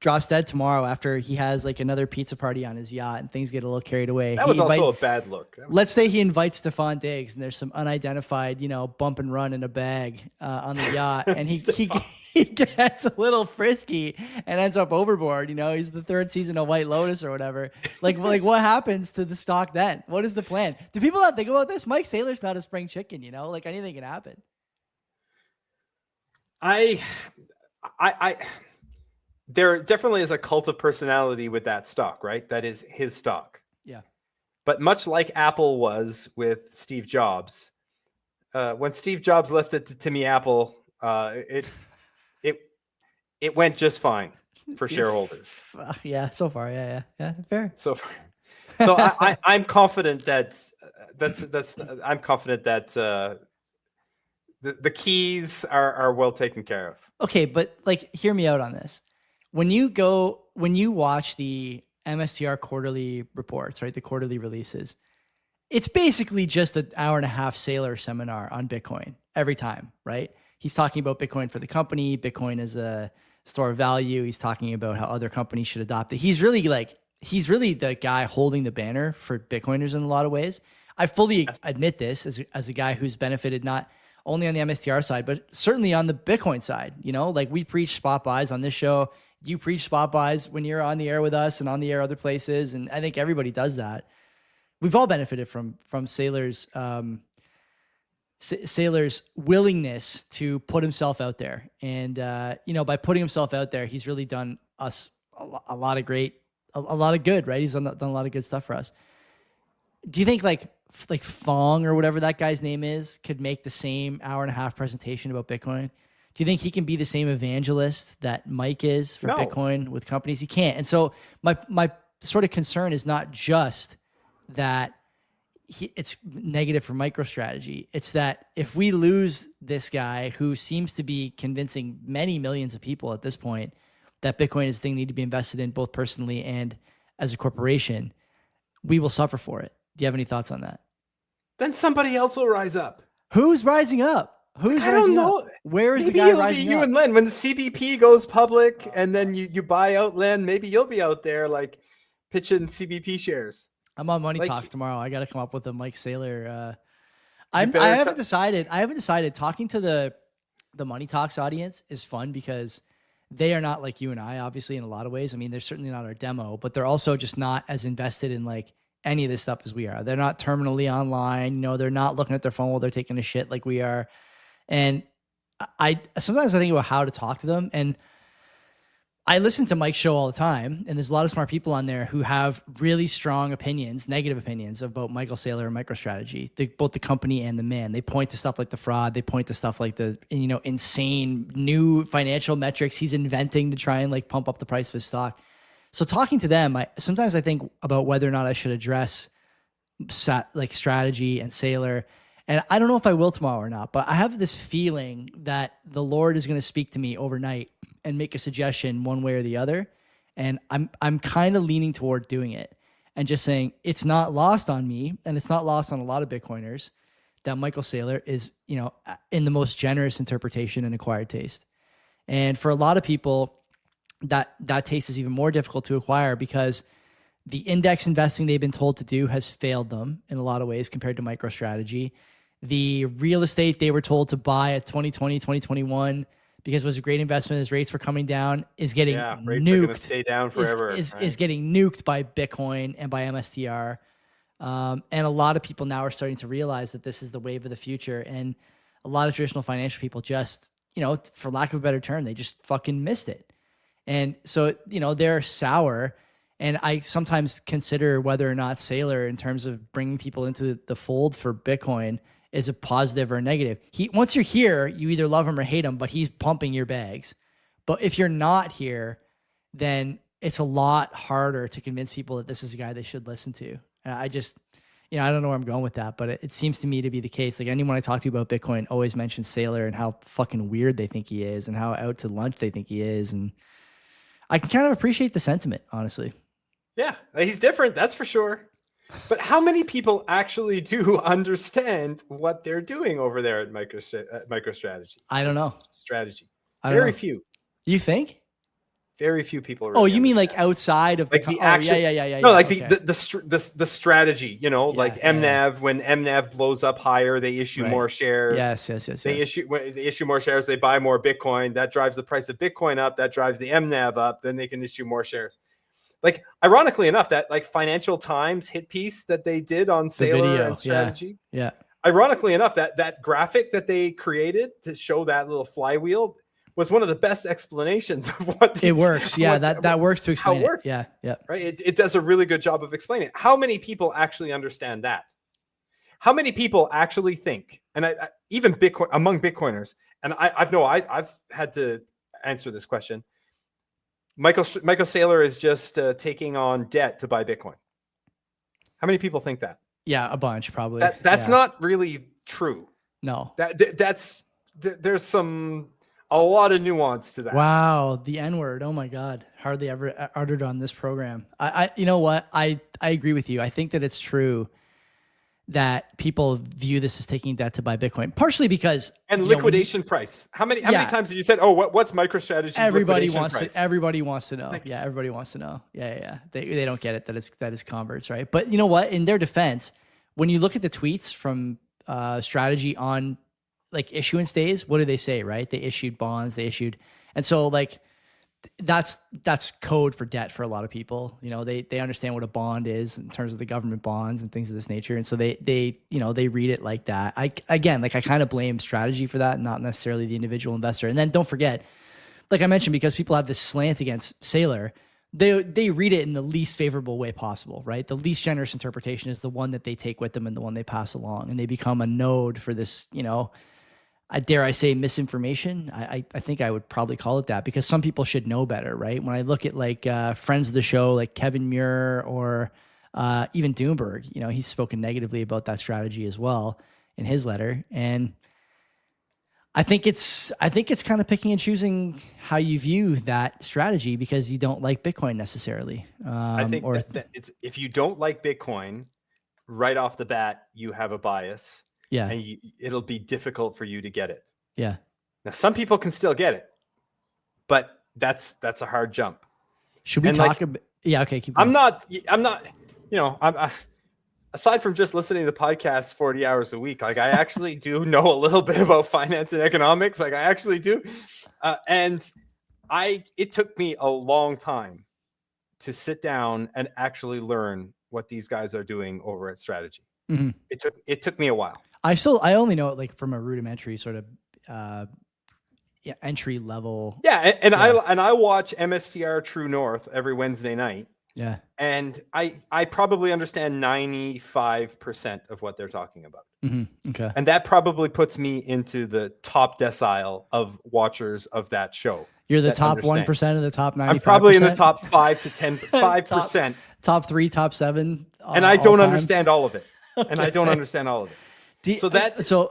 drops dead tomorrow after he has like another pizza party on his yacht and things get a little carried away. That was also a bad look. Let's say he invites Stephon Diggs and there's some unidentified, bump and run in a bag on the yacht, and he gets a little frisky and ends up overboard. He's the third season of White Lotus or whatever. Like what happens to the stock then? What is the plan? Do people not think about this? Mike Saylor's not a spring chicken, like anything can happen. There definitely is a cult of personality with that stock, right? That is his stock. Yeah. But much like Apple was with Steve Jobs, when Steve Jobs left it to Timmy Apple, it went just fine for shareholders. Yeah, so far, yeah, fair. So far, so I'm confident that I'm confident that the keys are well taken care of. Okay, but hear me out on this. When you watch the MSTR quarterly reports, right, the quarterly releases, it's basically just an hour and a half Saylor seminar on Bitcoin every time, right? He's talking about Bitcoin for the company, Bitcoin as a store of value. He's talking about how other companies should adopt it. He's really the guy holding the banner for Bitcoiners in a lot of ways. I fully admit this as a guy who's benefited not only on the MSTR side, but certainly on the Bitcoin side. We preach spot buys on this show. You preach spot buys when you're on the air with us and on the air other places. And I think everybody does that. We've all benefited from Saylor's willingness to put himself out there. And, by putting himself out there, he's really done us a lot of good, right? He's done a lot of good stuff for us. Do you think like Fong or whatever that guy's name is could make the same hour and a half presentation about Bitcoin? Do you think he can be the same evangelist that Mike is for Bitcoin with companies? He can't. And so my sort of concern is not just that it's negative for MicroStrategy. It's that if we lose this guy who seems to be convincing many millions of people at this point that Bitcoin is a thing that need to be invested in both personally and as a corporation, we will suffer for it. Do you have any thoughts on that? Then somebody else will rise up. Who's rising up? Who's rising up? Where is the guy rising up? You and Len. When the CBP goes public and then you buy out Len, maybe you'll be out there pitching CBP shares. I'm on Money Talks tomorrow. I got to come up with a Mike Saylor. I haven't decided. Talking to the Money Talks audience is fun because they are not like you and I, obviously, in a lot of ways. I mean, they're certainly not our demo, but they're also just not as invested in any of this stuff as we are. They're not terminally online. They're not looking at their phone while they're taking a shit like we are. And sometimes I think about how to talk to them. And I listen to Mike's show all the time, and there's a lot of smart people on there who have really strong opinions, negative opinions about Michael Saylor and MicroStrategy, both the company and the man. They point to stuff like the fraud. They point to stuff like the insane new financial metrics he's inventing to try and pump up the price of his stock. So talking to them, sometimes I think about whether or not I should address strategy and Saylor. And I don't know if I will tomorrow or not, but I have this feeling that the Lord is going to speak to me overnight and make a suggestion one way or the other. And I'm kind of leaning toward doing it and just saying it's not lost on me, and it's not lost on a lot of Bitcoiners, that Michael Saylor is, in the most generous interpretation and acquired taste. And for a lot of people, that taste is even more difficult to acquire because the index investing they've been told to do has failed them in a lot of ways compared to MicroStrategy. The real estate they were told to buy at 2020, 2021, because it was a great investment as rates were coming down, is getting rates nuked. are going to stay down forever. Is getting nuked by Bitcoin and by MSTR. And a lot of people now are starting to realize that this is the wave of the future. And a lot of traditional financial people just, for lack of a better term, they just fucking missed it. And so, they're sour. And I sometimes consider whether or not Saylor, in terms of bringing people into the fold for Bitcoin, is a positive or a negative. Once you're here, you either love him or hate him, but he's pumping your bags. But if you're not here, then it's a lot harder to convince people that this is a guy they should listen to. I just, I don't know where I'm going with that, but it seems to me to be the case. Like, anyone I talk to about Bitcoin always mentions Saylor and how fucking weird they think he is and how out to lunch they think he is. And I can kind of appreciate the sentiment, honestly. Yeah, he's different, that's for sure. But how many people actually do understand what they're doing over there at MicroStrategy? I don't know. Strategy. Very few. You think? Very few people. Really you mean like outside of the actual? Yeah. No, like the strategy. Like MNAV. When MNAV blows up higher, they issue more shares. Yes. They issue more shares. They buy more Bitcoin. That drives the price of Bitcoin up. That drives the MNAV up. Then they can issue more shares. Like, ironically enough, that like Financial Times hit piece that they did on Saylor and strategy. Yeah. Ironically enough, that graphic that they created to show that little flywheel was one of the best explanations of what it works. Yeah, that works to explain how it works. Yeah. Right. It does a really good job of explaining it. How many people actually understand that? How many people actually think, and I even Bitcoin among Bitcoiners, and I've had to answer this question. Michael Saylor is just taking on debt to buy Bitcoin. How many people think that? Yeah, a bunch probably. That's not really true. No. There's a lot of nuance to that. Wow, the N-word. Oh my God, hardly ever uttered on this program. I you know what? I agree with you. I think that it's true that people view this as taking debt to buy Bitcoin, partially because liquidation price. How many times did you said, "Oh, what's MicroStrategy's everybody liquidation wants price?" Everybody wants to know. Everybody wants to know. Yeah. They don't get it that is converts, right? But you know what? In their defense, when you look at the tweets from Strategy on like issuance days, what do they say? Right? They issued bonds. And so like that's code for debt for a lot of people. They understand what a bond is in terms of the government bonds and things of this nature. And so they read it like that. I kind of blame Strategy for that, not necessarily the individual investor. And then don't forget, like I mentioned, because people have this slant against Saylor, they read it in the least favorable way possible, right? The least generous interpretation is the one that they take with them and the one they pass along. And they become a node for this, dare I say misinformation? I think I would probably call it that, because some people should know better, right? When I look at like friends of the show, like Kevin Muir or even Doomberg, he's spoken negatively about that strategy as well in his letter. And I think it's kind of picking and choosing how you view that strategy because you don't like Bitcoin necessarily. I think it's if you don't like Bitcoin right off the bat, you have a bias. Yeah. And it'll be difficult for you to get it. Yeah. Now, some people can still get it, but that's a hard jump. Should we talk about? Yeah. Okay. Keep going. I'm not. Aside from just listening to the podcast 40 hours a week, like I actually do know a little bit about finance and economics. Like I actually do, and it took me a long time to sit down and actually learn what these guys are doing over at Strategy. Mm-hmm. It took me a while. I only know it like from a rudimentary sort of entry level. Yeah, and I watch MSTR True North every Wednesday night. Yeah. And I probably understand 95% of what they're talking about. Mm-hmm. Okay. And that probably puts me into the top decile of watchers of that show. You're the top 1% of the top 95%. I'm probably in the top 5 to 5%. Top 3, top 7. And I don't understand all of it. And I don't understand all of it. So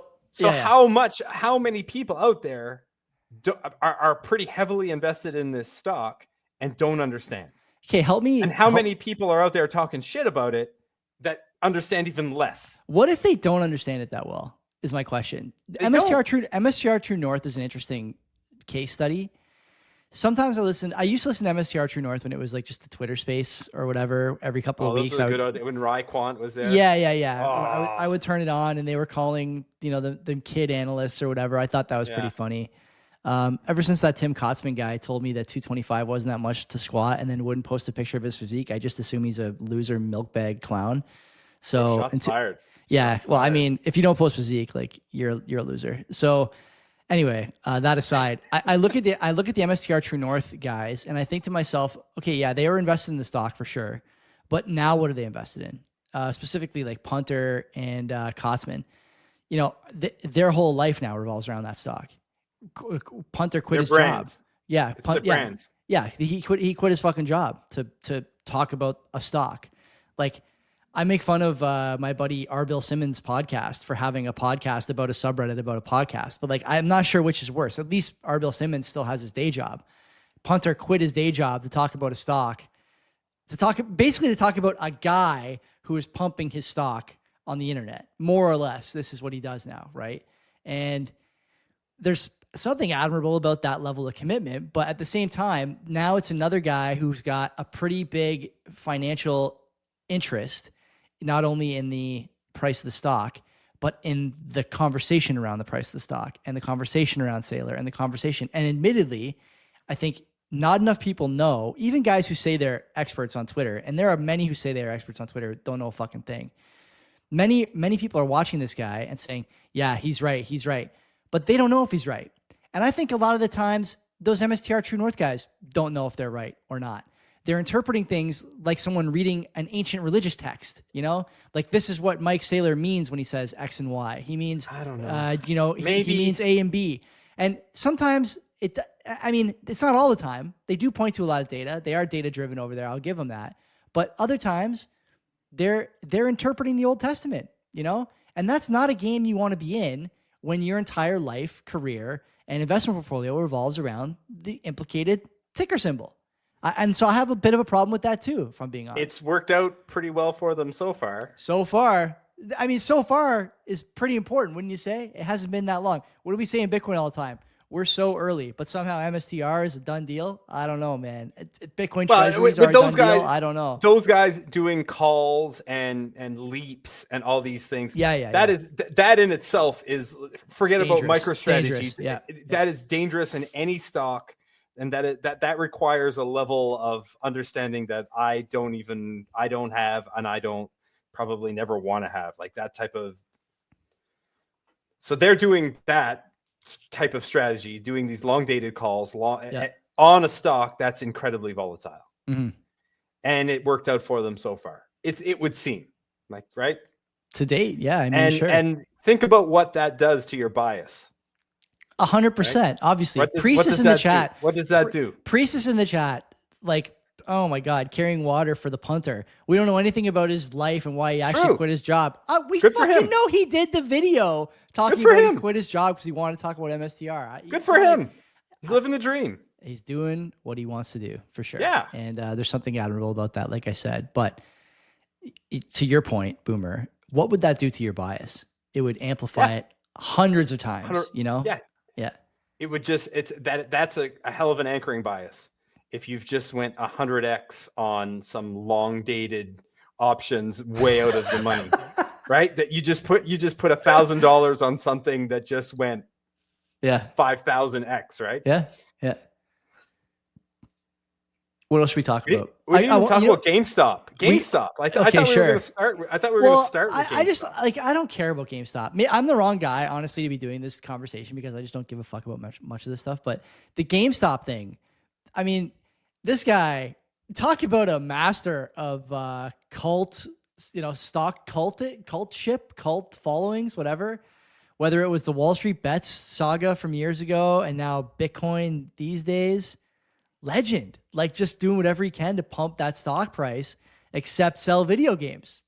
how many people out there are pretty heavily invested in this stock and don't understand? Okay, help me. And how many people are out there talking shit about it that understand even less? What if they don't understand it that well? Is my question. MSTR True North is an interesting case study. Sometimes I used to listen to MSTR True North when it was like just the Twitter space or whatever every couple of weeks. When Rye Quant was there. Yeah. Oh. I would turn it on and they were calling, the kid analysts or whatever. I thought that was pretty funny. Ever since that Tim Kotzman guy told me that 225 wasn't that much to squat and then wouldn't post a picture of his physique, I just assume he's a loser milk bag clown. So shots fired. Yeah. Shots well, fired. I mean, if you don't post physique, like you're a loser. So anyway, that aside, I look at the MSTR True North guys and I think to myself, okay, yeah, they were invested in the stock for sure. But now what are they invested in? Specifically like Punter and Kotzman. Their whole life now revolves around that stock. Punter quit his job. Yeah. It's the brand. Yeah. He quit his fucking job to talk about a stock. Like, I make fun of my buddy R. Bill Simmons' podcast for having a podcast about a subreddit about a podcast. But like, I'm not sure which is worse. At least R. Bill Simmons still has his day job. Punter quit his day job to talk about a stock, to talk about a guy who is pumping his stock on the internet. More or less, this is what he does now, right? And there's something admirable about that level of commitment. But at the same time, now it's another guy who's got a pretty big financial interest, not only in the price of the stock, but in the conversation around the price of the stock and the conversation around Saylor and the conversation. And admittedly, I think not enough people know, even guys who say they're experts on Twitter, and there are many who say they're experts on Twitter, don't know a fucking thing. Many people are watching this guy and saying, yeah, he's right. But they don't know if he's right. And I think a lot of the times those MSTR True North guys don't know if they're right or not. They're interpreting things like someone reading an ancient religious text, like this is what Mike Saylor means when he says X and Y. He means, I don't know. He means A and B. And sometimes it's not all the time. They do point to a lot of data. They are data driven over there. I'll give them that. But other times they're interpreting the Old Testament, and that's not a game you want to be in when your entire life, career, and investment portfolio revolves around the implicated ticker symbol. And so I have a bit of a problem with that too, if I'm being honest. It's worked out pretty well for them so far. So far is pretty important, wouldn't you say? It hasn't been that long. What do we say in Bitcoin all the time? We're so early, but somehow MSTR is a done deal. I don't know, man. Bitcoin treasuries are a done deal. I don't know. Those guys doing calls and leaps and all these things. That in itself is, forget dangerous. About MicroStrategy. Yeah. That is dangerous in any stock. And that requires a level of understanding that I don't have, and I don't probably never want to have, like that type of. So they're doing that type of strategy, doing these long dated calls on a stock that's incredibly volatile, and it worked out for them so far. It would seem like, right, to date, yeah. I mean, sure. And think about what that does to your bias. 100%. Right? Obviously, Priestess in the chat. What does that do? Priestess in the chat, like, oh my God, carrying water for the punter. We don't know anything about his life and why he actually quit his job. We fucking know he did the video talking about he quit his job because he wanted to talk about MSTR. Good for him. He's living the dream. He's doing what he wants to do, for sure. Yeah. And there's something admirable about that, like I said. But to your point, Boomer, what would that do to your bias? It would amplify it hundreds of times, Yeah. Yeah. It would just, that's a hell of an anchoring bias. If you've just went 100x on some long dated options way out of the money, right? That you just put $1,000 on something that just went 5,000x, right? Yeah. Yeah. What else should we talk about? We didn't even talk about GameStop. I thought we were going to start. I thought we were going to start with GameStop. I don't care about GameStop. I'm the wrong guy, honestly, to be doing this conversation because I just don't give a fuck about much of this stuff. But the GameStop thing, I mean, this guy, talk about a master of cult, stock cultship, cult followings, whatever. Whether it was the Wall Street Bets saga from years ago and now Bitcoin these days. Legend, like just doing whatever he can to pump that stock price except sell video games.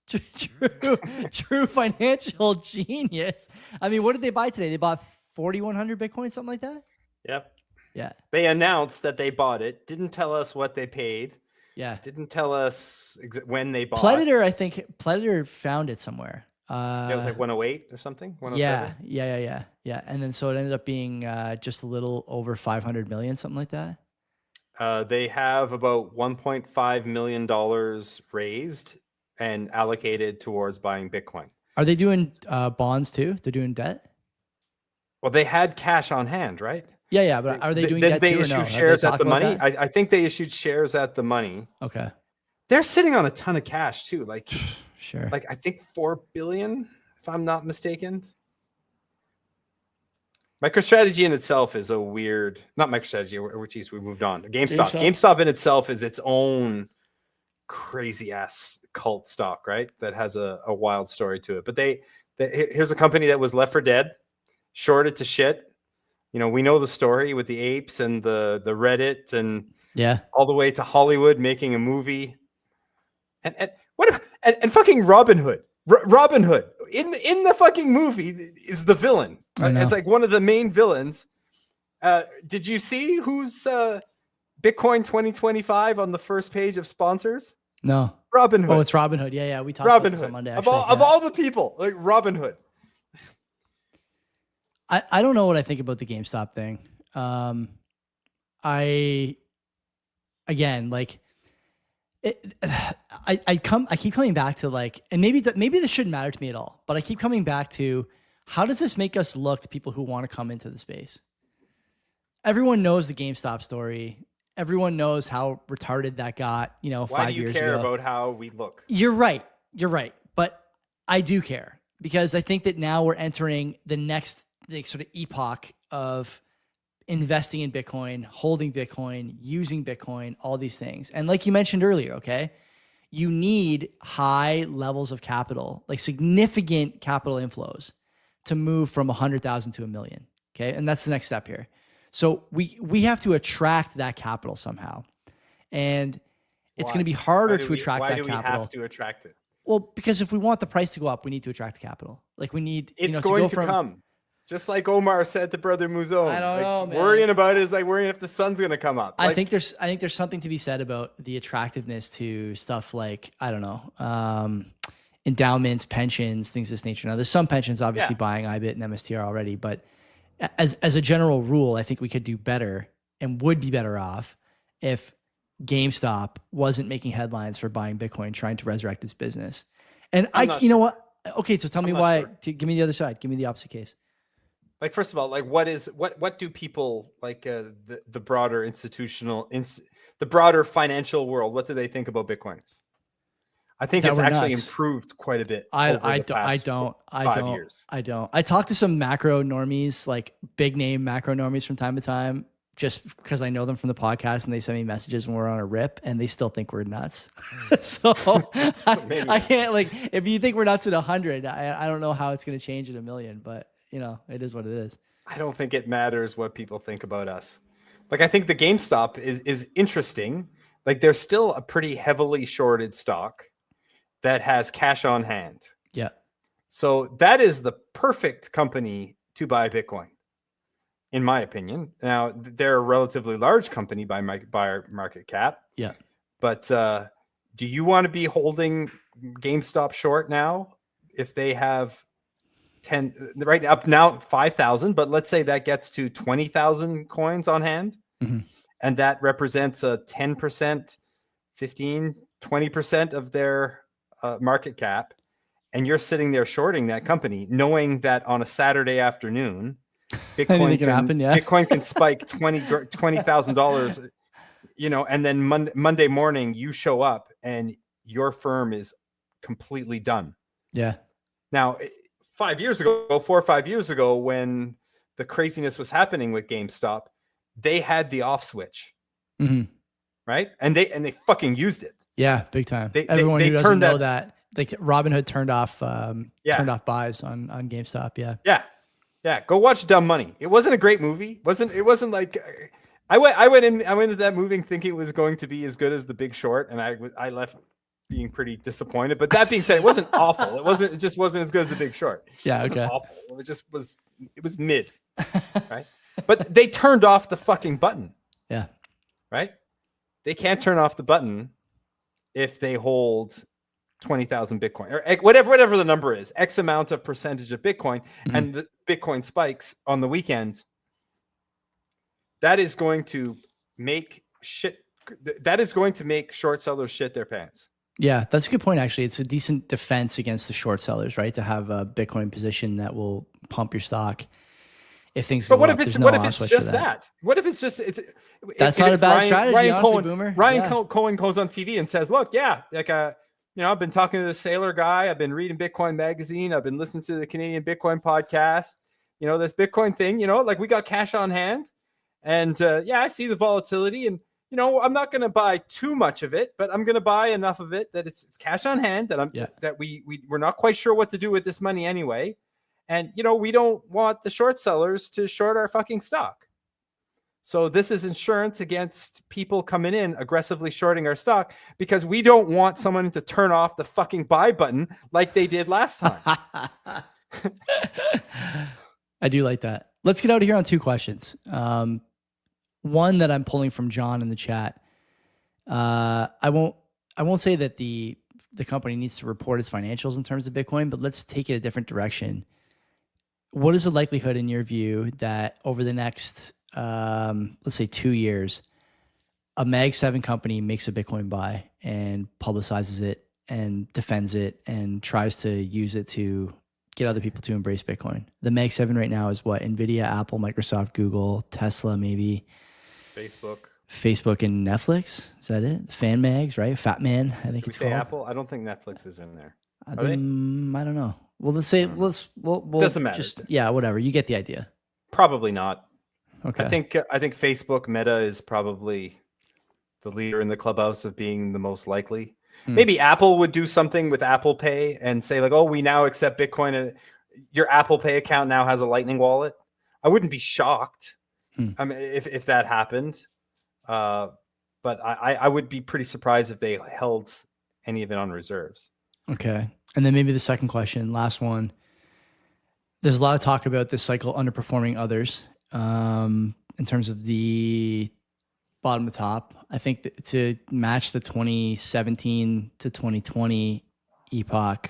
True financial genius. I mean, what did they buy today? They bought 4,100 Bitcoin, something like that. Yep. Yeah. They announced that they bought it. Didn't tell us what they paid. Yeah. Didn't tell us when they bought. Predator, I think Predator found it somewhere. It was like 108 or something. 107. Yeah. And then so it ended up being just a little over 500 million, something like that. They have about $1.5 million raised and allocated towards buying Bitcoin. Are they doing bonds too? They're doing debt? Well, they had cash on hand, right? Yeah, but are they doing debt they too or issued no? shares at the money? I think they issued shares at the money. Okay. They're sitting on a ton of cash too. Like, sure. Like I think 4 billion, if I'm not mistaken. MicroStrategy in itself is a weird, not MicroStrategy, geez, we moved on. GameStop in itself is its own crazy ass cult stock, right? That has a wild story to it. But here's a company that was left for dead, shorted to shit. You know, we know the story with the apes and the Reddit and all the way to Hollywood making a movie. And fucking Robin Hood. Robin Hood in the fucking movie is the villain. It's like one of the main villains. Did you see who's Bitcoin 2025 on the first page of sponsors? No. Robin Hood. Oh, it's Robin Hood. Yeah. We talked Robin about this Hood. on Monday. Of all the people, like Robin Hood. I don't know what I think about the GameStop thing. I keep coming back to like, and maybe this shouldn't matter to me at all, but I keep coming back to how does this make us look to people who want to come into the space? Everyone knows the GameStop story. Everyone knows how retarded that got, 5 years ago. Why do you care about how we look? You're right. But I do care because I think that now we're entering the next sort of epoch of investing in Bitcoin, holding Bitcoin, using Bitcoin, all these things. And like you mentioned earlier, okay, you need high levels of capital, like significant capital inflows to move from 100,000 to 1 million. Okay. And that's the next step here. So we have to attract that capital somehow. And it's going to be harder to attract that capital. Why do we have to attract it? Well, because if we want the price to go up, we need to attract the capital. Like we need, it's going to come. Just like Omar said to Brother Muzo. I don't know, man. Worrying about it is like worrying if the sun's going to come up. I think there's something to be said about the attractiveness to stuff like, I don't know, endowments, pensions, things of this nature. Now, there's some pensions obviously buying IBIT and MSTR already, but as a general rule, I think we could do better and would be better off if GameStop wasn't making headlines for buying Bitcoin, trying to resurrect its business. And know what? Okay, so tell me why. Sure. Give me the other side. Give me the opposite case. Like, first of all, like what do people like the broader the broader financial world, what do they think about Bitcoins? I think it's actually improved quite a bit. I don't. I talk to some macro normies, like big name macro normies from time to time, just because I know them from the podcast and they send me messages when we're on a rip and they still think we're nuts. So I can't, like, if you think we're nuts at 100, I don't know how it's going to change at 1 million, but it is what it is. I don't think it matters what people think about us. Like, I think the GameStop is interesting. Like, there's still a pretty heavily shorted stock that has cash on hand. Yeah. So that is the perfect company to buy Bitcoin, in my opinion. Now, they're a relatively large company by our market cap. Yeah. But do you want to be holding GameStop short now if they have 10 right up now 5,000, but let's say that gets to 20,000 coins on hand, and that represents a 10%, 15, 20% of their market cap, and you're sitting there shorting that company, knowing that on a Saturday afternoon, Bitcoin can spike $20,000, and then Monday morning you show up and your firm is completely done. Yeah. Now, 4 or 5 years ago, when the craziness was happening with GameStop, they had the off switch, right? And they fucking used it. Yeah, big time. Everyone who doesn't know that, like Robinhood turned off buys on GameStop. Yeah. Go watch Dumb Money. It wasn't a great movie. It wasn't like I went into that movie thinking it was going to be as good as The Big Short, and I left being pretty disappointed. But that being said, it wasn't awful. It just wasn't as good as The Big Short. Yeah, It wasn't okay. awful. It was mid, right? But they turned off the fucking button. Yeah. Right? They can't turn off the button if they hold 20,000 Bitcoin or whatever the number is, X amount of percentage of Bitcoin, and the Bitcoin spikes on the weekend. That is going to make short sellers shit their pants. Yeah, that's a good point. Actually, it's a decent defense against the short sellers, right? To have a Bitcoin position that will pump your stock if things go up. What if it's just that? What if it's just that's not a bad strategy, honestly, Boomer. Ryan Cohen goes on TV and says, "Look, yeah, like I've been talking to the Sailor guy. I've been reading Bitcoin magazine. I've been listening to the Canadian Bitcoin podcast. This Bitcoin thing. Like we got cash on hand, and I see the volatility, and I'm not going to buy too much of it, but I'm going to buy enough of it that it's cash on hand that we're not quite sure what to do with this money anyway, and we don't want the short sellers to short our fucking stock. So this is insurance against people coming in aggressively shorting our stock because we don't want someone to turn off the fucking buy button like they did last time." I do like that. Let's get out of here on two questions. One that I'm pulling from John in the chat. I won't say that the company needs to report its financials in terms of Bitcoin, but let's take it a different direction. What is the likelihood in your view that over the next, let's say 2 years, a Mag 7 company makes a Bitcoin buy and publicizes it and defends it and tries to use it to get other people to embrace Bitcoin? The Mag 7 right now is what? NVIDIA, Apple, Microsoft, Google, Tesla, maybe. Facebook and Netflix. Is that it? The fan mags, right? Fat Man, I think it's called. Apple? I don't think Netflix is in there. I don't know. Well, let's say we'll doesn't matter. Yeah, whatever. You get the idea. Probably not. Okay. I think Facebook Meta is probably the leader in the clubhouse of being the most likely. Maybe Apple would do something with Apple Pay and say like, "Oh, we now accept Bitcoin, and your Apple Pay account now has a Lightning wallet." I wouldn't be shocked. I mean, if that happened, but I would be pretty surprised if they held any of it on reserves. Okay, and then maybe the second question, last one. There's a lot of talk about this cycle underperforming others in terms of the bottom to top. I think that to match the 2017 to 2020 epoch,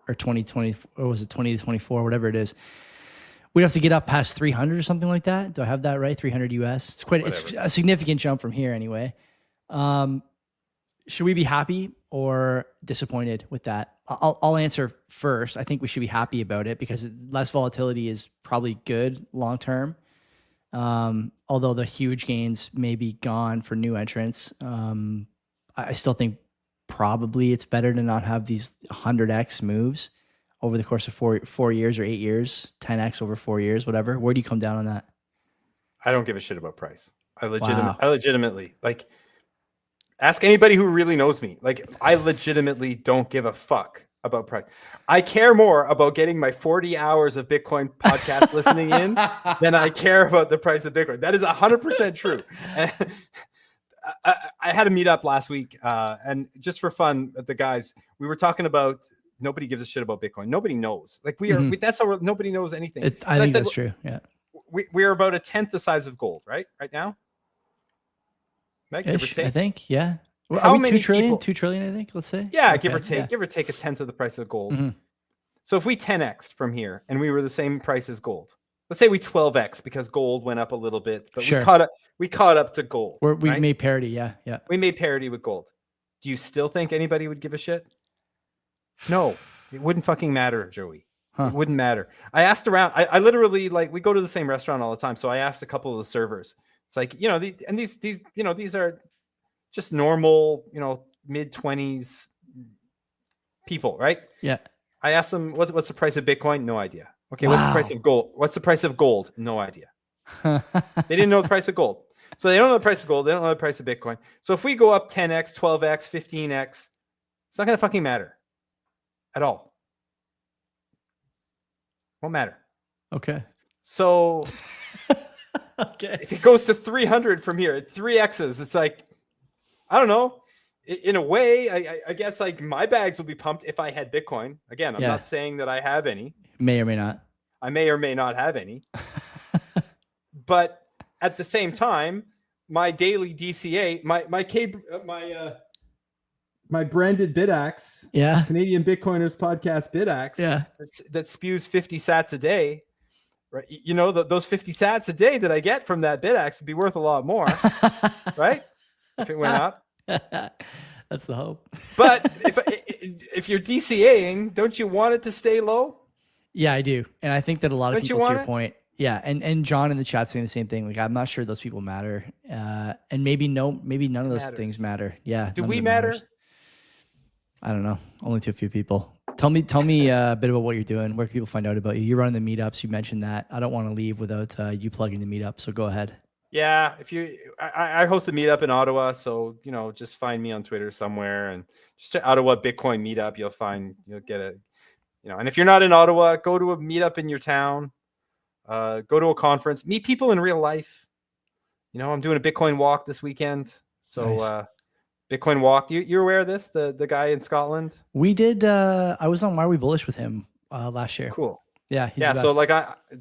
or 2020, or was it 20 to 24, whatever it is, we'd have to get up past 300 or something like that. Do I have that right? 300 US. It's a significant jump from here anyway. Should we be happy or disappointed with that? I'll answer first. I think we should be happy about it because less volatility is probably good long term. Although the huge gains may be gone for new entrants, I still think probably it's better to not have these 100x moves over the course of 4 years or 8 years, 10x over 4 years, whatever. Where do you come down on that? I don't give a shit about price. I legitimately like, ask anybody who really knows me. Like, I legitimately don't give a fuck about price. I care more about getting my 40 hours of Bitcoin podcast listening in than I care about the price of Bitcoin. That is 100% true. And I had a meetup last week, and just for fun, the guys, we were talking about nobody gives a shit about Bitcoin. Nobody knows. Like that's how nobody knows anything. I think that's true. Yeah. We're about a tenth the size of gold, right now. Meg, give or take. I think, yeah. Well, How are we many 2 trillion? people- 2 trillion, I think. Let's say. Yeah, Okay, give or take a tenth of the price of gold. Mhm. So if we 10x from here and we were the same price as gold, let's say we 12x because gold went up a little bit, but Sure. we caught up to gold. We right? made parity. Yeah. We made parity with gold. Do you still think anybody would give a shit? No, it wouldn't fucking matter, Joey. Huh. It wouldn't matter. I asked around. I literally, like, we go to the same restaurant all the time. So I asked a couple of the servers. It's like, these are just normal, mid-20s people, right? Yeah. I asked them, what's the price of Bitcoin? No idea. Okay, What's the price of gold? What's the price of gold? No idea. They didn't know the price of gold. So they don't know the price of gold. They don't know the price of Bitcoin. So if we go up 10x, 12x, 15x, it's not going to fucking matter at all. Won't matter. Okay. So Okay. if it goes to 300 from here, 3x's, it's like, I don't know. in a way, I guess like my bags will be pumped if I had Bitcoin. Again, I'm not saying that I have any. May or may not. I may or may not have any. But at the same time, my daily DCA, my branded BitAxe, Canadian Bitcoiners podcast BitAxe, that spews 50 sats a day, right? You know, those 50 sats a day that I get from that BitAxe would be worth a lot more, right? If it went up. That's the hope. But if you're DCAing, don't you want it to stay low? Yeah, I do. And I think that a lot of people, to your point, and John in the chat saying the same thing. Like, I'm not sure those people matter. And maybe none of those things matter. Yeah. Do we matter? I don't know. Only to a few people. Tell me a bit about what you're doing. Where can people find out about you? You're running the meetups. You mentioned that. I don't want to leave without you plugging the meetup. So go ahead. Yeah. I host a meetup in Ottawa. So, you know, just find me on Twitter somewhere and just Ottawa Bitcoin meetup. You'll get it. You know, and if you're not in Ottawa, go to a meetup in your town, go to a conference, meet people in real life. You know, I'm doing a Bitcoin walk this weekend. So, nice. Bitcoin walk. You're aware of this? The guy in Scotland? We did. I was on Why Are We Bullish with him last year. Cool. Yeah. He's the best.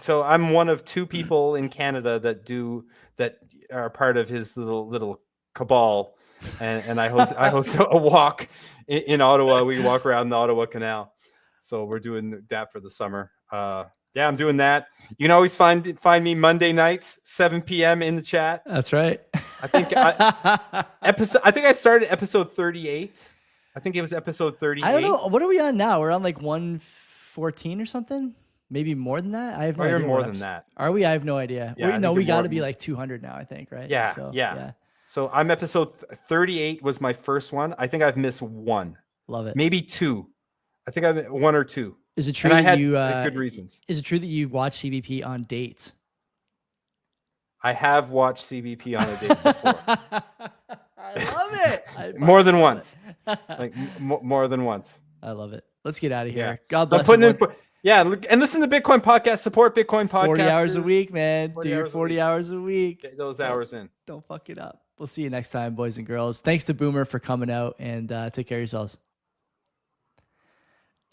So I'm one of two people in Canada that are part of his little cabal. And I host a walk in Ottawa. We walk around the Ottawa Canal. So we're doing that for the summer. Yeah, I'm doing that. You can always find me Monday nights, 7 p.m. in the chat. That's right. I think I started episode 38. I think it was episode 38. I don't know. What are we on now? We're on like 114 or something. Maybe more than that. I have no idea. More than that. Are we? I have no idea. Yeah, we got to be like 200 now, I think, right? Yeah, yeah. So I'm episode 38 was my first one. I think I've missed one. Love it. Maybe two. I think I've one or two. Is it true that you good reasons? Is it true that you watch CBP on dates? I have watched CBP on a date before. I love it. More than once. Like more than once. I love it. Let's get out of here. Yeah. God bless you. And listen to Bitcoin podcast. Support Bitcoin podcast. 40 hours a week, man. Do your 40 hours a week. Get those hours in. Don't fuck it up. We'll see you next time, boys and girls. Thanks to Boomer for coming out, and take care of yourselves.